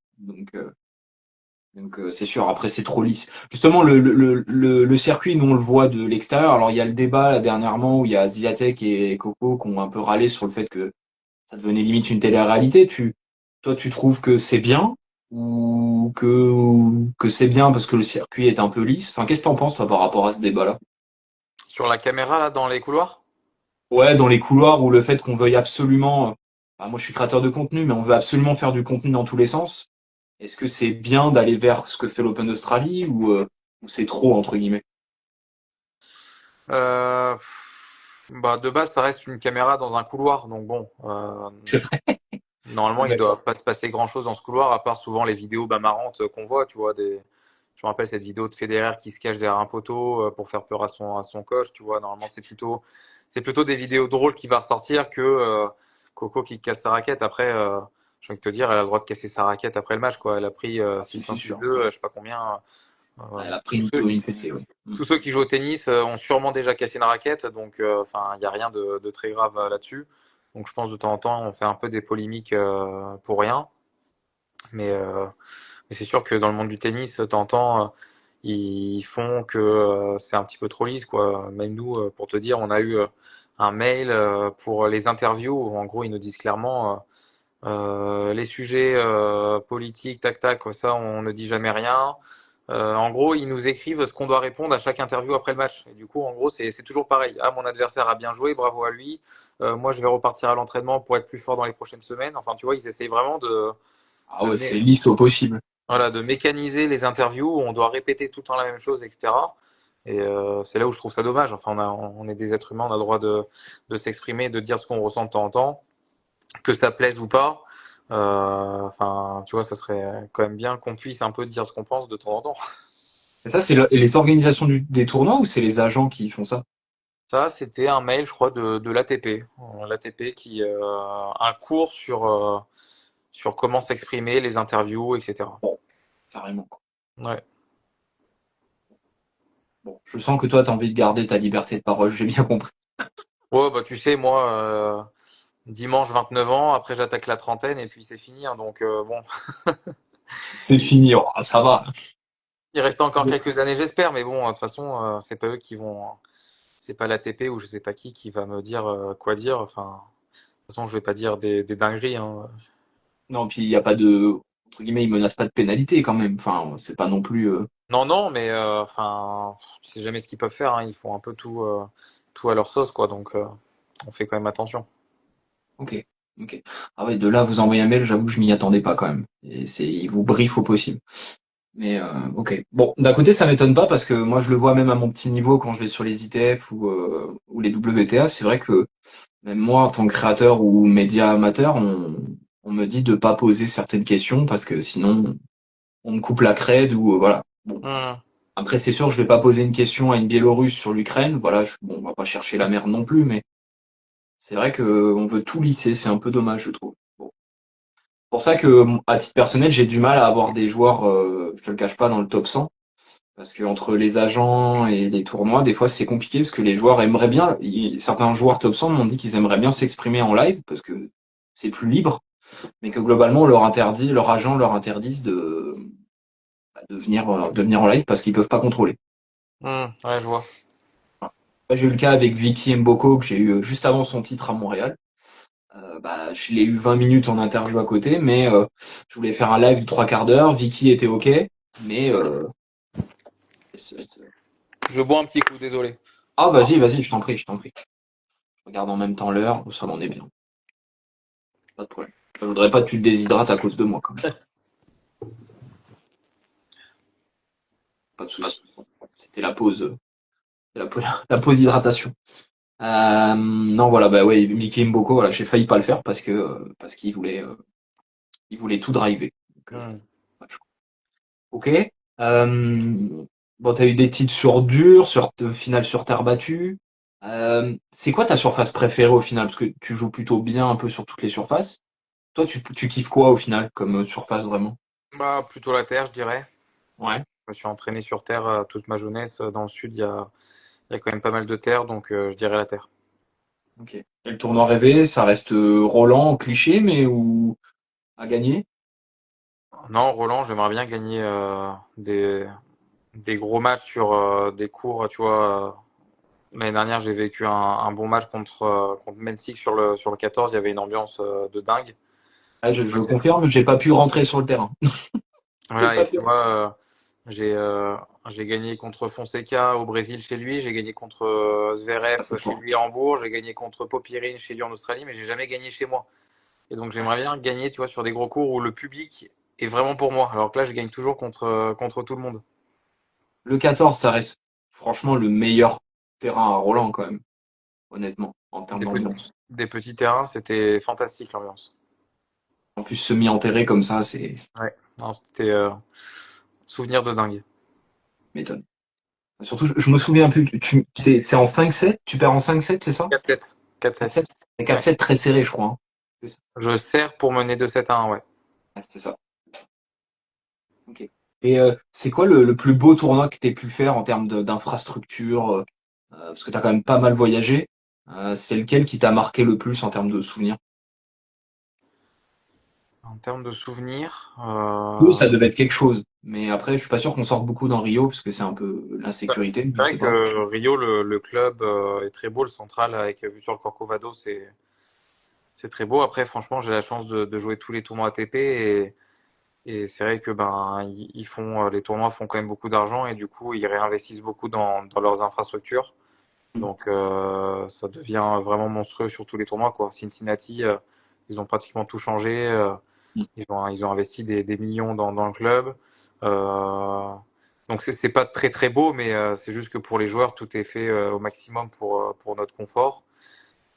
Donc c'est sûr. Après, c'est trop lisse. Justement, le circuit, nous on le voit de l'extérieur. Alors il y a le débat là, dernièrement où il y a Zviatek et Coco qui ont un peu râlé sur le fait que ça devenait limite une télé-réalité. Toi, tu trouves que c'est bien ou que c'est bien parce que le circuit est un peu lisse? Enfin, qu'est-ce que t'en penses toi par rapport à ce débat-là? Sur la caméra, là, dans les couloirs? Ouais, dans les couloirs ou le fait qu'on veuille absolument. Bah, moi, je suis créateur de contenu, mais on veut absolument faire du contenu dans tous les sens. Est-ce que c'est bien d'aller vers ce que fait l'Open d'Australie ou c'est trop entre guillemets? Bah, de base, ça reste une caméra dans un couloir, donc bon, C'est vrai. normalement, il ne doit D'accord. pas se passer grand-chose dans ce couloir, à part souvent les vidéos bah, marrantes qu'on voit, tu vois, je me rappelle cette vidéo de Federer qui se cache derrière un poteau pour faire peur à son coach, tu vois. Normalement, c'est plutôt des vidéos drôles qui va ressortir que Coco qui casse sa raquette. Après, j'ai envie de te dire, elle a le droit de casser sa raquette après le match, quoi. Elle a pris Ah, c'est 6-1, sûr. 6-2, je sais pas combien. Elle a pris Tous ceux une fessée, oui. tous ceux qui jouent au tennis ont sûrement déjà cassé une raquette, donc enfin, il n'y a rien de très grave là-dessus. Donc je pense de temps en temps, on fait un peu des polémiques pour rien. Mais, euh, mais c'est sûr que dans le monde du tennis, de temps en temps, ils font que c'est un petit peu trop lisse, quoi. Même nous, pour te dire, on a eu un mail pour les interviews où en gros ils nous disent clairement les sujets politiques, tac tac, ça on ne dit jamais rien. En gros, ils nous écrivent ce qu'on doit répondre à chaque interview après le match. Et du coup, en gros, c'est toujours pareil. Ah, mon adversaire a bien joué, bravo à lui. Moi, je vais repartir à l'entraînement pour être plus fort dans les prochaines semaines. Enfin, tu vois, ils essayent vraiment Ah de, ouais, mé- c'est lisse au possible. voilà, de mécaniser les interviews où on doit répéter tout le temps la même chose, etc. Et c'est là où je trouve ça dommage. Enfin, on est des êtres humains, on a le droit de s'exprimer, de dire ce qu'on ressent de temps en temps, que ça plaise ou pas. Enfin, tu vois, ça serait quand même bien qu'on puisse un peu dire ce qu'on pense de temps en temps. Et ça, c'est les organisations des tournois ou c'est les agents qui font ça? Ça, c'était un mail, je crois, de l'ATP. L'ATP qui un cours sur comment s'exprimer, les interviews, etc. Bon, carrément, quoi. Ouais. Bon, je sens que toi, tu as envie de garder ta liberté de parole, j'ai bien compris. Ouais, bah tu sais, moi, dimanche 29 ans, après j'attaque la trentaine et puis c'est fini, hein, donc bon, C'est fini, oh, ça va. il reste encore quelques années, j'espère, mais bon, de toute façon, c'est pas eux qui vont, c'est pas l'ATP ou je sais pas qui va me dire quoi dire. Enfin, de toute façon, je vais pas dire des dingueries, hein. Non, puis il y a pas de, entre guillemets, ils menacent pas de pénalité quand même. Enfin, c'est pas non plus. Non, non, mais enfin, tu sais jamais ce qu'ils peuvent faire, hein. Ils font un peu tout à leur sauce, quoi. Donc, on fait quand même attention. Ok, ok. Ah ouais, de là à vous envoyer un mail, j'avoue que je m'y attendais pas quand même. Et ils vous briefent au possible. Mais ok. Bon, d'un côté, ça m'étonne pas parce que moi, je le vois même à mon petit niveau quand je vais sur les ITF ou les WTA. C'est vrai que même moi, en tant que créateur ou média amateur, on me dit de pas poser certaines questions parce que sinon, on me coupe la crède ou voilà. Bon. Hmm. Après, c'est sûr, je vais pas poser une question à une Biélorusse sur l'Ukraine. Voilà, bon, on va pas chercher la merde non plus, mais c'est vrai que on veut tout lisser. C'est un peu dommage, je trouve. Bon. Pour ça que, à titre personnel, j'ai du mal à avoir des joueurs, je te le cache pas, dans le top 100. Parce que entre les agents et les tournois, des fois c'est compliqué parce que les joueurs aimeraient bien, certains joueurs top 100 m'ont dit qu'ils aimeraient bien s'exprimer en live parce que c'est plus libre, mais que globalement leur agent leur interdisent de venir en live parce qu'ils peuvent pas contrôler. Ouais, je vois. J'ai eu le cas avec Vicky Mboko que j'ai eu juste avant son titre à Montréal. Je l'ai eu 20 minutes en interview à côté, mais je voulais faire un live de 3 quarts d'heure. Vicky était ok, mais Je bois un petit coup, désolé. ah vas-y, je t'en prie, je t'en prie. Je regarde en même temps l'heure, ça m'en est bien. Pas de problème. Je voudrais pas que tu te déshydrates à cause de moi, quand même. Pas de souci. C'était la pause, la pause hydratation. Non, voilà, bah ouais, Mickey Mboko, voilà, j'ai failli pas le faire parce il voulait tout driver. Donc, Hmm. match. Ok. Bon, t'as eu des titres sur dur, sur finale sur terre battue. C'est quoi ta surface préférée au final? Parce que tu joues plutôt bien un peu sur toutes les surfaces. Toi, tu kiffes quoi au final comme surface vraiment? Bah, plutôt la terre, je dirais. Ouais. Je me suis entraîné sur terre toute ma jeunesse. Dans le sud, il y a quand même pas mal de terre, donc je dirais la terre. Ok. Et le tournoi rêvé, ça reste Roland, cliché, mais ou à gagner? Non, Roland, j'aimerais bien gagner des gros matchs sur des cours, tu vois. L'année dernière, j'ai vécu un bon match contre Mensik sur le 14. Il y avait une ambiance de dingue. Ah, je confirme, j'ai pas pu rentrer sur le terrain. J'ai Voilà, pas et pu. tu vois, j'ai j'ai gagné contre Fonseca au Brésil chez lui, j'ai gagné contre Ah, Zverev c'est chez fort. lui à Hambourg, j'ai gagné contre Popyrin chez lui en Australie, mais j'ai jamais gagné chez moi. Et donc j'aimerais bien gagner, tu vois, sur des gros cours où le public est vraiment pour moi. Alors que là, je gagne toujours contre tout le monde. Le 14, ça reste franchement le meilleur terrain à Roland quand même, honnêtement, en termes Des petits, d'ambiance. des petits terrains, c'était fantastique l'ambiance. En plus, semi-enterré comme ça, c'est Ouais, non, c'était souvenir de dingue. m'étonne. Surtout, je me souviens plus, c'est en 5-7, tu perds en 5-7, c'est ça? 4-7. 4-7. 4-7? C'est Ouais. 4-7 très serré, je crois, hein. C'est ça. Je sers pour mener de 7 à 1, ouais. Ah, c'était ça. Ok. Et c'est quoi le plus beau tournoi que tu pu faire en termes d'infrastructure? Parce que tu as quand même pas mal voyagé. C'est lequel qui t'a marqué le plus en termes de souvenirs? En termes de souvenirs, Eux, ça devait être quelque chose. Mais après, je suis pas sûr qu'on sorte beaucoup dans Rio, parce que c'est un peu l'insécurité, c'est je vrai sais pas. que Rio, le club est très beau, le central avec vue sur le Corcovado, c'est très beau. Après, franchement, j'ai la chance de jouer tous les tournois ATP et c'est vrai que ben ils font les tournois font quand même beaucoup d'argent et du coup ils réinvestissent beaucoup dans leurs infrastructures. Donc ça devient vraiment monstrueux sur tous les tournois quoi. Cincinnati, ils ont pratiquement tout changé. Ils ont investi des millions dans le club. Donc c'est pas très très beau, mais c'est juste que pour les joueurs, tout est fait au maximum pour notre confort.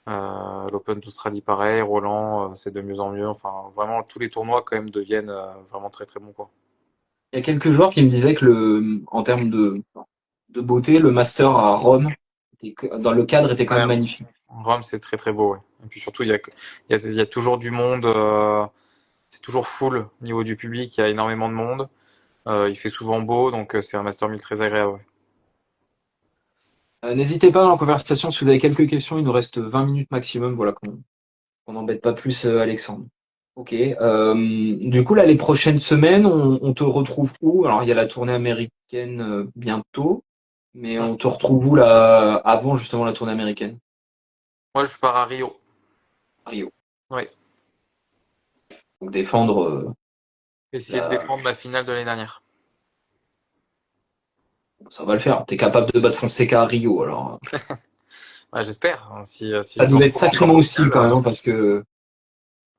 L'Open d'Australie pareil, Roland, c'est de mieux en mieux. Enfin, vraiment, tous les tournois quand même deviennent vraiment très très bons quoi. Il y a quelques joueurs qui me disaient que en termes de beauté, le Master à Rome, dans le cadre, était quand Ouais, même magnifique. Rome, c'est très très beau. Ouais. Et puis surtout, il y a toujours du monde. C'est toujours full au niveau du public. Il y a énormément de monde. Il fait souvent beau, donc c'est un Master 1000 très agréable. Ouais. N'hésitez pas dans la conversation si vous avez quelques questions. Il nous reste 20 minutes maximum. Voilà, qu'on n'embête pas plus Alexandre. Ok. Du coup, là, les prochaines semaines, on te retrouve où? Alors, il y a la tournée américaine bientôt, mais Hum. on te retrouve où là avant justement la tournée américaine? Moi, je pars à Rio. À Rio. Ouais. Donc défendre Essayer de la. défendre ma finale de l'année dernière. Ça va le faire. T'es capable de battre Fonseca à Rio, alors. Ouais, j'espère, hein. Si Ça je me devait être retrouve encore sacrément en hostile finale. quand même, hein, parce que.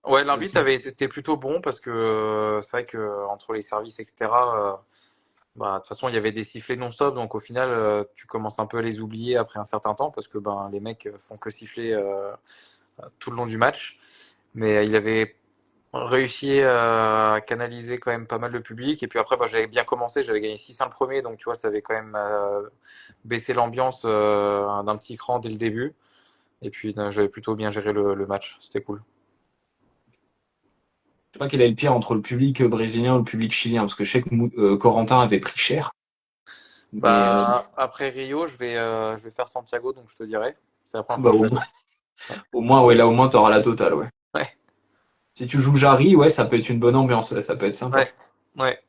Ouais, l'arbitre avait été plutôt bon parce que c'est vrai que entre les services, etc. Bah, de toute façon, il y avait des sifflets non-stop, donc au final, tu commences un peu à les oublier après un certain temps parce que ben les mecs font que siffler tout le long du match. Mais il avait réussi à canaliser quand même pas mal le public. Et puis après, bah, j'avais bien commencé, j'avais gagné 6-1 le premier, donc tu vois, ça avait quand même baissé l'ambiance d'un petit cran dès le début. Et puis j'avais plutôt bien géré le match, c'était cool. Je sais pas quel est le pire entre le public brésilien et le public chilien, parce que je sais que Corentin avait pris cher, mais Bah, après Rio, je vais faire Santiago, donc je te dirai. C'est la première bah, fois que je vais. au moins, ouais, là au moins t'auras la totale, ouais. Ouais, Si tu joues Jarry, ouais, ça peut être une bonne ambiance, ouais, ça peut être sympa. ouais,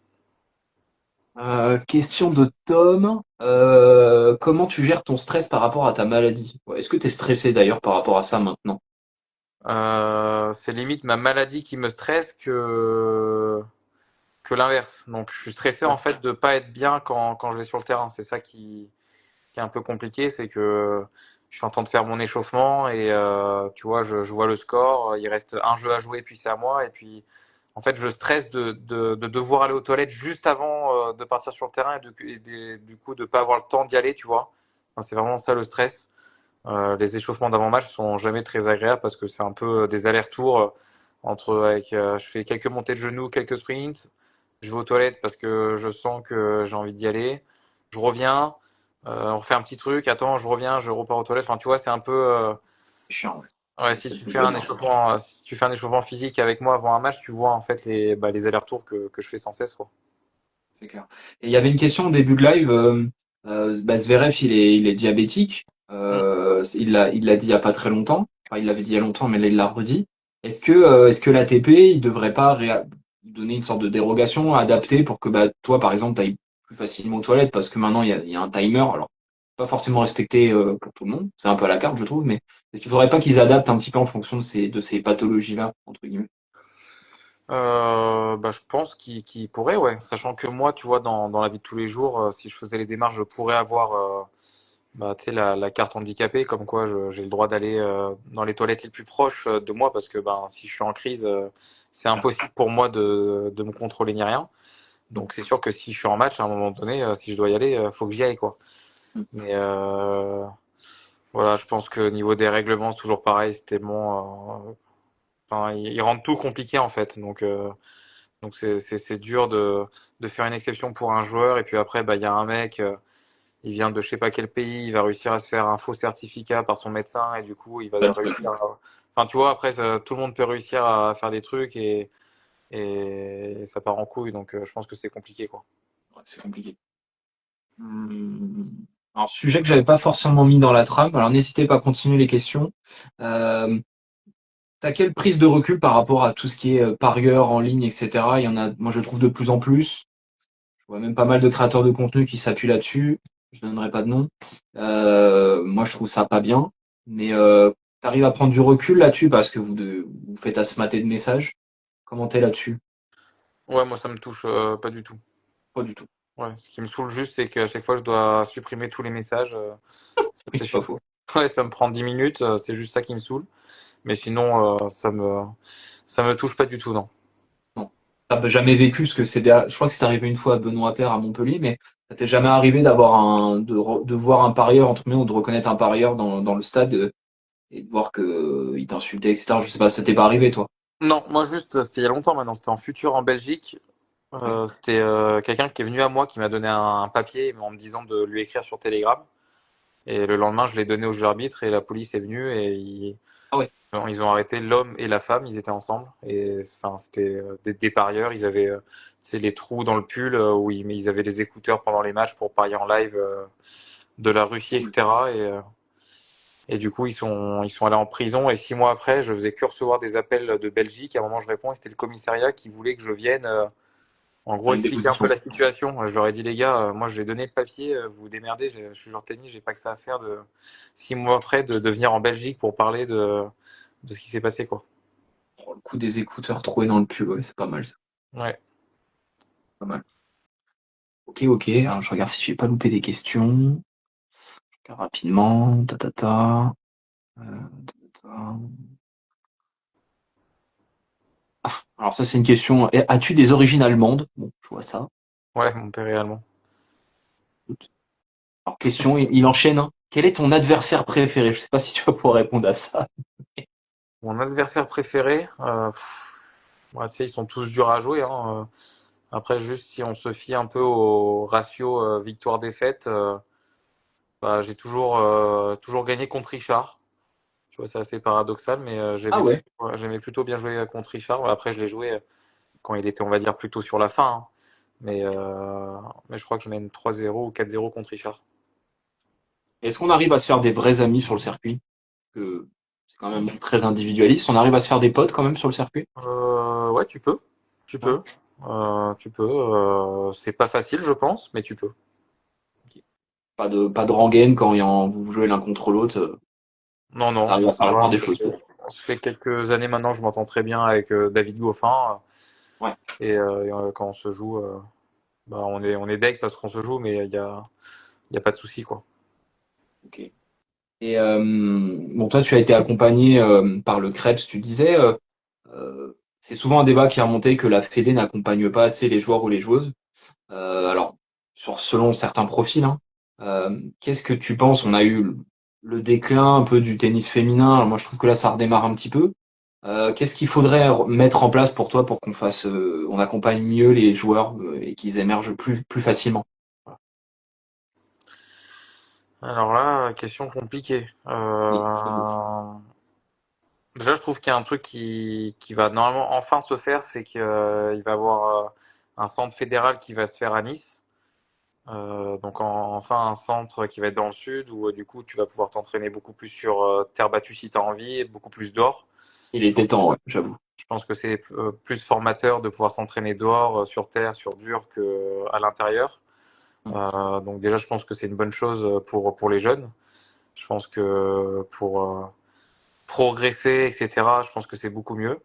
ouais. Question de Tom. Comment tu gères ton stress par rapport à ta maladie? Ouais, est-ce que tu es stressé d'ailleurs par rapport à ça maintenant? C'est limite ma maladie qui me stresse que l'inverse. Donc je suis stressé en fait de pas être bien quand je vais sur le terrain. C'est ça qui est un peu compliqué, c'est que je suis en train de faire mon échauffement et tu vois, je vois le score, il reste un jeu à jouer puis c'est à moi et puis en fait je stresse de devoir aller aux toilettes juste avant de partir sur le terrain du coup de pas avoir le temps d'y aller, tu vois. Enfin, c'est vraiment ça le stress. Les échauffements d'avant-match sont jamais très agréables parce que c'est un peu des allers-retours je fais quelques montées de genoux, quelques sprints, je vais aux toilettes parce que je sens que j'ai envie d'y aller, je reviens, on refait un petit truc, attends, je reviens, je repars aux toilettes. Enfin, tu vois, c'est un peu C'est chiant, ouais. ouais, C'est le bonheur. si tu fais un échauffement physique avec moi avant un match, tu vois en fait les allers-retours que je fais sans cesse, quoi. C'est clair. Et il y avait une question au début de live. Bah, Zverev, il est diabétique. Mm. Il l'a dit il y a pas très longtemps. Enfin, il l'avait dit il y a longtemps, mais là, il l'a redit. Est-ce que l'ATP, il devrait pas donner une sorte de dérogation adaptée pour que bah, toi, par exemple, tu ailles plus facilement aux toilettes parce que maintenant, il y a un timer. Alors, pas forcément respecté pour tout le monde. C'est un peu à la carte, je trouve. Mais est-ce qu'il faudrait pas qu'ils adaptent un petit peu en fonction de ces pathologies-là, entre guillemets? Bah, je pense qu'il pourrait, ouais. Sachant que moi, tu vois, dans la vie de tous les jours, si je faisais les démarches, je pourrais avoir bah, tu sais, la carte handicapée, comme quoi j'ai le droit d'aller dans les toilettes les plus proches de moi, parce que ben, si je suis en crise, c'est impossible pour moi de me contrôler ni rien. Donc c'est sûr que si je suis en match, à un moment donné, si je dois y aller, faut que j'y aille, quoi. Mais voilà, je pense que niveau des règlements, c'est toujours pareil, c'est tellement... enfin, ils rendent tout compliqué, en fait. Donc c'est dur de faire une exception pour un joueur, et puis après, bah, il y a un mec... il vient de je sais pas quel pays, il va réussir à se faire un faux certificat par son médecin et du coup il va réussir à... Enfin tu vois, après tout le monde peut réussir à faire des trucs et ça part en couille, donc je pense que c'est compliqué quoi. Ouais, c'est compliqué. Hmm. Alors, sujet que j'avais pas forcément mis dans la trame, alors n'hésitez pas à continuer les questions. Euh, T'as quelle prise de recul par rapport à tout ce qui est parieurs en ligne, etc. Il y en a, moi je trouve de plus en plus. Je vois même pas mal de créateurs de contenu qui s'appuient là-dessus. Je donnerai pas de nom. Moi je trouve ça pas bien. Mais t'arrives à prendre du recul là-dessus parce que vous faites à se mater de messages. Comment t'es là-dessus? Ouais, moi ça me touche pas du tout. Pas du tout. Ouais, ce qui me saoule juste c'est qu'à chaque fois je dois supprimer tous les messages. Oui, C'est c'est pas chiant. faux. Ouais, ça me prend 10 minutes, c'est juste ça qui me saoule. Mais sinon ça me touche pas du tout, non. Non. T'as jamais vécu ce que je crois que c'est arrivé une fois à Benoît Paire à Montpellier, mais ça t'est jamais arrivé de voir un parieur, entre guillemets, ou de reconnaître un parieur dans le stade et de voir que il t'insultait, etc. Je sais pas, ça t'est pas arrivé, toi? Non, moi juste c'était il y a longtemps maintenant, c'était en futur en Belgique. Ouais. C'était quelqu'un qui est venu à moi, qui m'a donné un papier en me disant de lui écrire sur Telegram. Et le lendemain, je l'ai donné au juge arbitre et la police est venue et Ah ouais. ils ont arrêté l'homme et la femme. Ils étaient ensemble et enfin c'était des parieurs. Ils avaient tu sais, les trous dans le pull où ils avaient les écouteurs pendant les matchs pour parier en live. de la Russie, etc. Et du coup, ils sont allés en prison. Et 6 mois après, je faisais que recevoir des appels de Belgique. À un moment, je réponds, et c'était le commissariat qui voulait que je vienne, en gros, Une expliquer un peu déposition. la situation. Je leur ai dit, les gars, moi, je vais donner le papier, vous vous démerdez. Je suis joueur de tennis, j'ai pas que ça à faire de 6 mois après de venir en Belgique pour parler de ce qui s'est passé, quoi. Oh, le coup des écouteurs trouvés dans le pull, ouais, c'est pas mal ça. Ouais. Pas mal. Ok, ok. Alors, je regarde si j'ai pas loupé des questions. Je regarde rapidement. Ta, ta, ta. Ta, ta. Alors ça, c'est une question. As-tu des origines allemandes? Bon, je vois ça. Ouais, mon père est allemand. Alors, question, il enchaîne, hein. Quel est ton adversaire préféré? Je sais pas si tu vas pouvoir répondre à ça. Mon adversaire préféré, ouais, tu sais, ils sont tous durs à jouer, hein. Après, juste si on se fie un peu au ratio victoire-défaite, bah, j'ai toujours gagné contre Richard. Tu vois, c'est assez paradoxal, mais Ah ouais. ouais, j'aimais plutôt bien jouer contre Richard. Ouais, après, je l'ai joué quand il était, on va dire, plutôt sur la fin, hein. Mais je crois que je mène 3-0 ou 4-0 contre Richard. Est-ce qu'on arrive à se faire des vrais amis sur le circuit? Que c'est quand même très individualiste. On arrive à se faire des potes quand même sur le circuit? Ouais, tu peux. Tu Ouais. peux. Tu peux. C'est pas facile, je pense, mais tu peux. Ok. Pas de rengaine quand vous jouez l'un contre l'autre. Non, non. T'arrives à faire la Voilà, part des choses, quoi. ça fait quelques années maintenant, je m'entends très bien avec David Goffin. Ouais. Quand on se joue, bah, on est deg parce qu'on se joue, mais il y a pas de souci, quoi. Ok. Et bon, toi, tu as été accompagné par le Krebs, tu disais. C'est souvent un débat qui est remonté que la Fédé n'accompagne pas assez les joueurs ou les joueuses. Alors, selon certains profils, hein. Qu'est-ce que tu penses? On a eu le déclin un peu du tennis féminin. Alors moi, je trouve que là, ça redémarre un petit peu. Qu'est-ce qu'il faudrait mettre en place pour toi pour on accompagne mieux les joueurs et qu'ils émergent plus facilement? Voilà. Alors là, question compliquée. Oui, j'avoue. Déjà, je trouve qu'il y a un truc qui va normalement enfin se faire, c'est qu'il va y avoir un centre fédéral qui va se faire à Nice. Donc enfin un centre qui va être dans le sud où du coup tu vas pouvoir t'entraîner beaucoup plus sur terre battue si tu as envie et beaucoup plus dehors. Il Je était pense, temps, ouais, j'avoue. je pense que c'est plus formateur de pouvoir s'entraîner dehors, sur terre, sur dur que à l'intérieur. Mm. Donc déjà je pense que c'est une bonne chose pour les jeunes. Je pense que pour progresser, etc., je pense que c'est beaucoup mieux.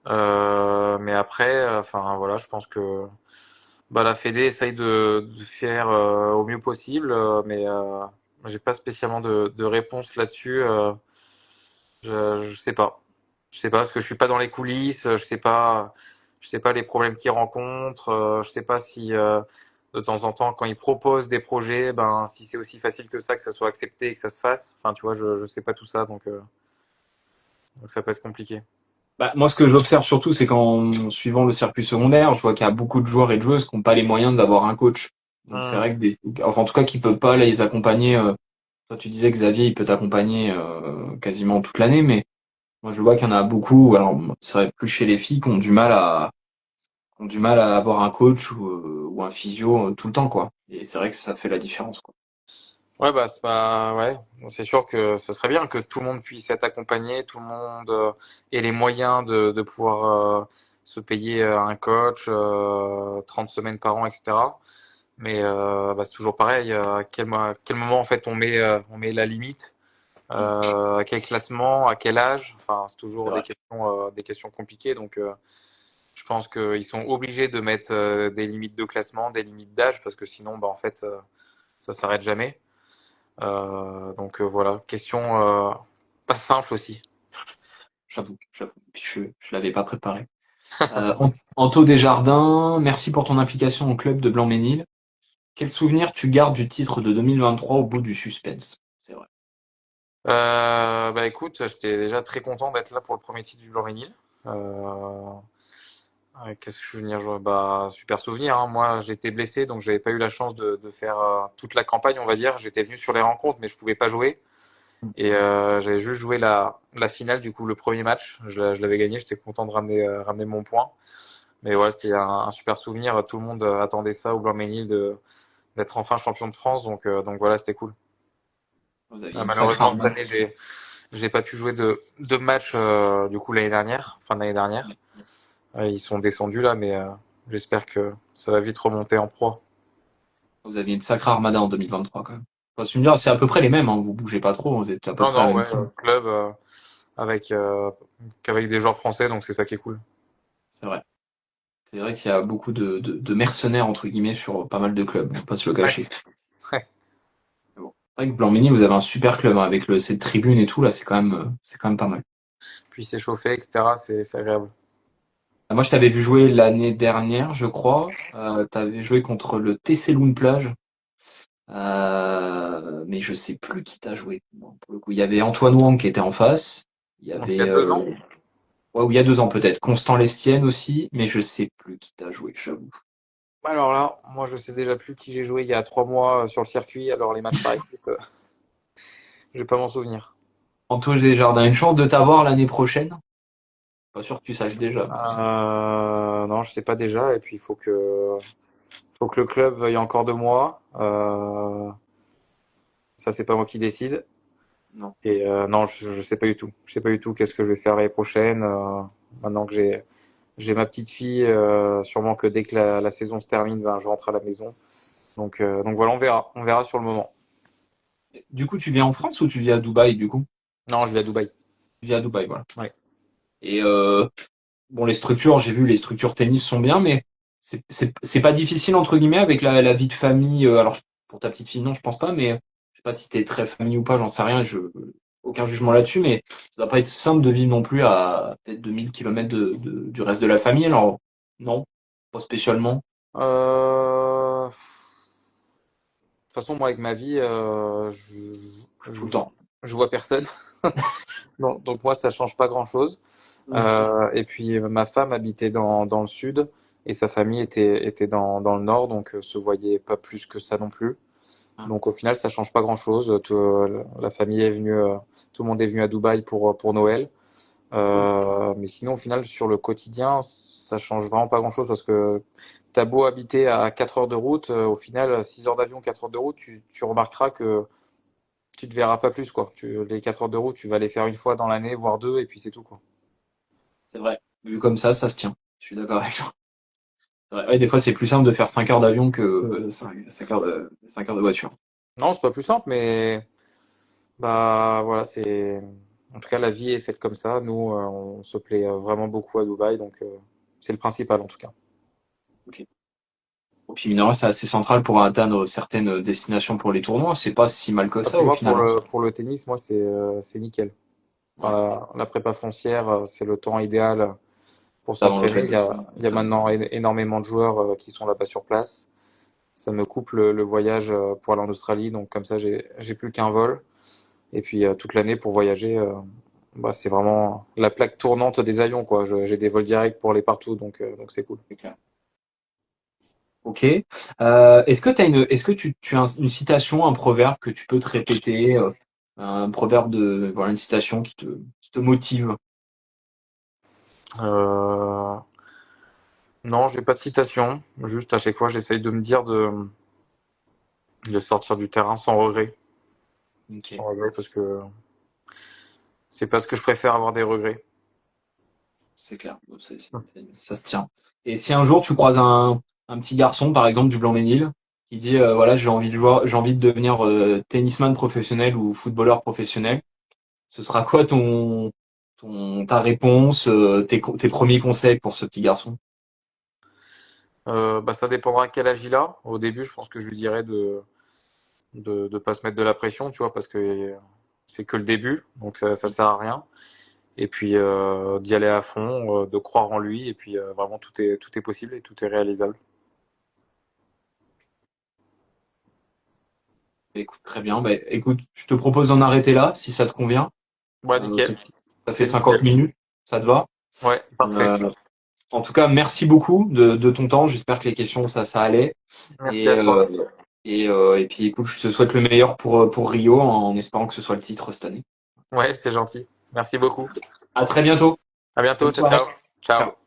Mais après, enfin voilà, je pense que bah, la Fédé essaye de faire au mieux possible, mais j'ai pas spécialement de réponse là-dessus. Je sais pas. Je sais pas parce que je suis pas dans les coulisses. Je sais pas les problèmes qu'ils rencontrent. Je sais pas si de temps en temps, quand ils proposent des projets, ben si c'est aussi facile que ça soit accepté et que ça se fasse. Enfin, tu vois, je sais pas tout ça, donc ça peut être compliqué. Bah, moi, ce que j'observe surtout, c'est qu'en suivant le circuit secondaire, je vois qu'il y a beaucoup de joueurs et de joueuses qui n'ont pas les moyens d'avoir un coach. Donc c'est Hmm. vrai que enfin en tout cas, qui peut pas les accompagner. Toi, tu disais que Xavier, il peut t'accompagner quasiment toute l'année, mais moi, je vois qu'il y en a beaucoup. Alors, c'est vrai plus chez les filles qui ont du mal à avoir un coach ou un physio tout le temps, quoi. Et c'est vrai que ça fait la différence, quoi. Ouais, bah, ouais. C'est sûr que ce serait bien que tout le monde puisse être accompagné, tout le monde ait les moyens de pouvoir se payer un coach 30 semaines par an, etc. Mais bah, c'est toujours pareil. À quel moment en fait on met la limite, Mm. à quel classement, à quel âge. Enfin, c'est C'est toujours vrai. des questions compliquées. Donc, je pense qu'ils sont obligés de mettre des limites de classement, des limites d'âge, parce que sinon, bah, en fait, ça s'arrête jamais. Donc voilà, question pas simple aussi. J'avoue. Puis je l'avais pas préparé. Anto Desjardins, merci pour ton implication au club de Blanc-Ménil. Quel souvenir tu gardes du titre de 2023 au bout du suspense? C'est vrai. Bah écoute, j'étais déjà très content d'être là pour le premier titre du Blanc-Ménil. Euh, Qu'est-ce que je veux venir jouer? Bah super souvenir, hein. Moi j'étais blessé donc j'avais pas eu la chance de faire toute la campagne on va dire. J'étais venu sur les rencontres mais je pouvais pas jouer. Et j'avais juste joué la finale du coup le premier match. Je l'avais gagné, j'étais content de ramener mon point. Mais ouais, c'était un super souvenir. Tout le monde attendait ça au Blanc-Ménil d'être enfin champion de France. Donc voilà, c'était cool. Vous aviez une sacrée Malheureusement, cette armada. année, j'ai pas pu jouer de matchs du coup fin d'année dernière. Ils sont descendus là, mais j'espère que ça va vite remonter en pro. Vous aviez une sacrée armada en 2023 quand même. Enfin, tu me diras, c'est à peu près les mêmes, hein. Vous bougez pas trop, vous êtes à peu Non, près la non, même ouais, team. club avec qu'avec des joueurs français, donc c'est ça qui est cool. C'est vrai. C'est vrai qu'il y a beaucoup de mercenaires entre guillemets sur pas mal de clubs, on va pas se le Ouais, cacher. ouais. Mais bon. C'est vrai que Blanc-Ménil, vous avez un super club hein, avec cette tribune et tout là, c'est quand même pas mal. Puis s'échauffer, etc. C'est agréable. Moi, je t'avais vu jouer l'année dernière, je crois. T'avais joué contre le TC Loun Plage. Mais je sais plus qui t'a joué. Bon, pour le coup, il y avait Antoine Wang qui était en face. Il y Donc il y a avait, 2 ans. ouais, ou il y a 2 ans peut-être. Constant Lestienne aussi, mais je sais plus qui t'a joué, j'avoue. Alors là, moi je sais déjà plus qui j'ai joué il y a 3 mois sur le circuit. Alors les matchs par équipe, je vais pas m'en souvenir. Anto Desjardins, une chance de t'avoir l'année prochaine. Pas sûr que tu saches déjà. Non, je sais pas déjà. Et puis il faut que le club veuille encore de moi. Ça c'est pas moi qui décide. Non. Et non, je sais pas du tout. Je sais pas du tout qu'est-ce que je vais faire l'année prochaine. Maintenant que j'ai ma petite fille, sûrement que dès que la saison se termine, ben, je rentre à la maison. Donc voilà, on verra. On verra sur le moment. Du coup, tu vis en France ou tu vis à Dubaï, du coup? Non, je vais à Dubaï. Tu vis à Dubaï, voilà. Ouais. Et bon, les structures, j'ai vu, les structures tennis sont bien, mais c'est pas difficile, entre guillemets, avec la vie de famille. Alors, pour ta petite fille, non, je pense pas, mais je sais pas si t'es très famille ou pas, j'en sais rien, aucun jugement là-dessus, mais ça doit pas être simple de vivre non plus à peut-être 2000 kilomètres du reste de la famille. Alors, non, pas spécialement. De toute façon, moi, avec ma vie, Tout le temps. je vois personne. Non, donc moi, ça change pas grand-chose. Mm. Et puis, ma femme habitait dans le sud et sa famille était dans le nord, donc se voyait pas plus que ça non plus. Donc au final, ça change pas grand-chose. La famille est venue, tout le monde est venu à Dubaï pour Noël. Mais sinon, au final, sur le quotidien, ça change vraiment pas grand-chose parce que t'as beau habiter à 4 heures de route, au final, 6 heures d'avion, 4 heures de route, tu remarqueras que tu te verras pas plus, quoi. Les 4 heures de route, tu vas les faire une fois dans l'année, voire deux, et puis c'est tout, quoi. C'est vrai. Vu comme ça se tient. Je suis d'accord avec toi. C'est vrai. Ouais, des fois, c'est plus simple de faire 5 heures d'avion que 5 heures cinq heures de voiture. Non, c'est pas plus simple, mais bah voilà, en tout cas, la vie est faite comme ça. Nous, on se plaît vraiment beaucoup à Dubaï, donc c'est le principal en tout cas. Ok. Et puis, mine de rien, c'est assez central pour atteindre certaines destinations pour les tournois. C'est pas si mal que Ah, ça puis au moi, final, hein. pour le tennis, moi, c'est nickel. Enfin, Ouais. la prépa foncière, c'est le temps idéal pour Ça, dans s'entraîner. l'hôtel. Il y a maintenant énormément de joueurs qui sont là-bas sur place. Ça me coupe le voyage pour aller en Australie, donc comme ça, j'ai plus qu'un vol. Et puis toute l'année pour voyager, bah, c'est vraiment la plaque tournante des avions, quoi. J'ai des vols directs pour aller partout, donc c'est cool. C'est clair. Ok. Est-ce que tu as une citation, un proverbe que tu peux te répéter, un proverbe voilà, une citation qui te motive? Euh, non, j'ai pas de citation. Juste à chaque fois, j'essaye de me dire de sortir du terrain sans regret. Ok. Sans regret parce que c'est pas ce que je préfère avoir des regrets. C'est clair. Bon, ça se tient. Et si un jour tu croises un petit garçon, par exemple, du Blanc-Ménil, qui dit, voilà, j'ai envie de devenir tennisman professionnel ou footballeur professionnel, ce sera quoi ta réponse, tes premiers conseils pour ce petit garçon? Bah, ça dépendra quel âge il a. Au début, je pense que je lui dirais de pas se mettre de la pression, tu vois, parce que c'est que le début, donc ça sert à rien. Et puis d'y aller à fond, de croire en lui, et puis vraiment tout est possible et tout est réalisable. Écoute, très bien. Bah, écoute, je te propose d'en arrêter là, si ça te convient. Ouais, Euh, ça nickel. ça fait C'est 50 nickel. minutes, ça te va? Ouais, parfait. Euh, En tout cas, merci beaucoup de ton temps. J'espère que les questions, ça allait. Merci Et, à toi. et puis, écoute, je te souhaite le meilleur pour Rio en espérant que ce soit le titre cette année. Ouais, c'est gentil. Merci beaucoup. À très bientôt. À bientôt. Bonne Ciao, soirée. ciao. Ciao. Ciao.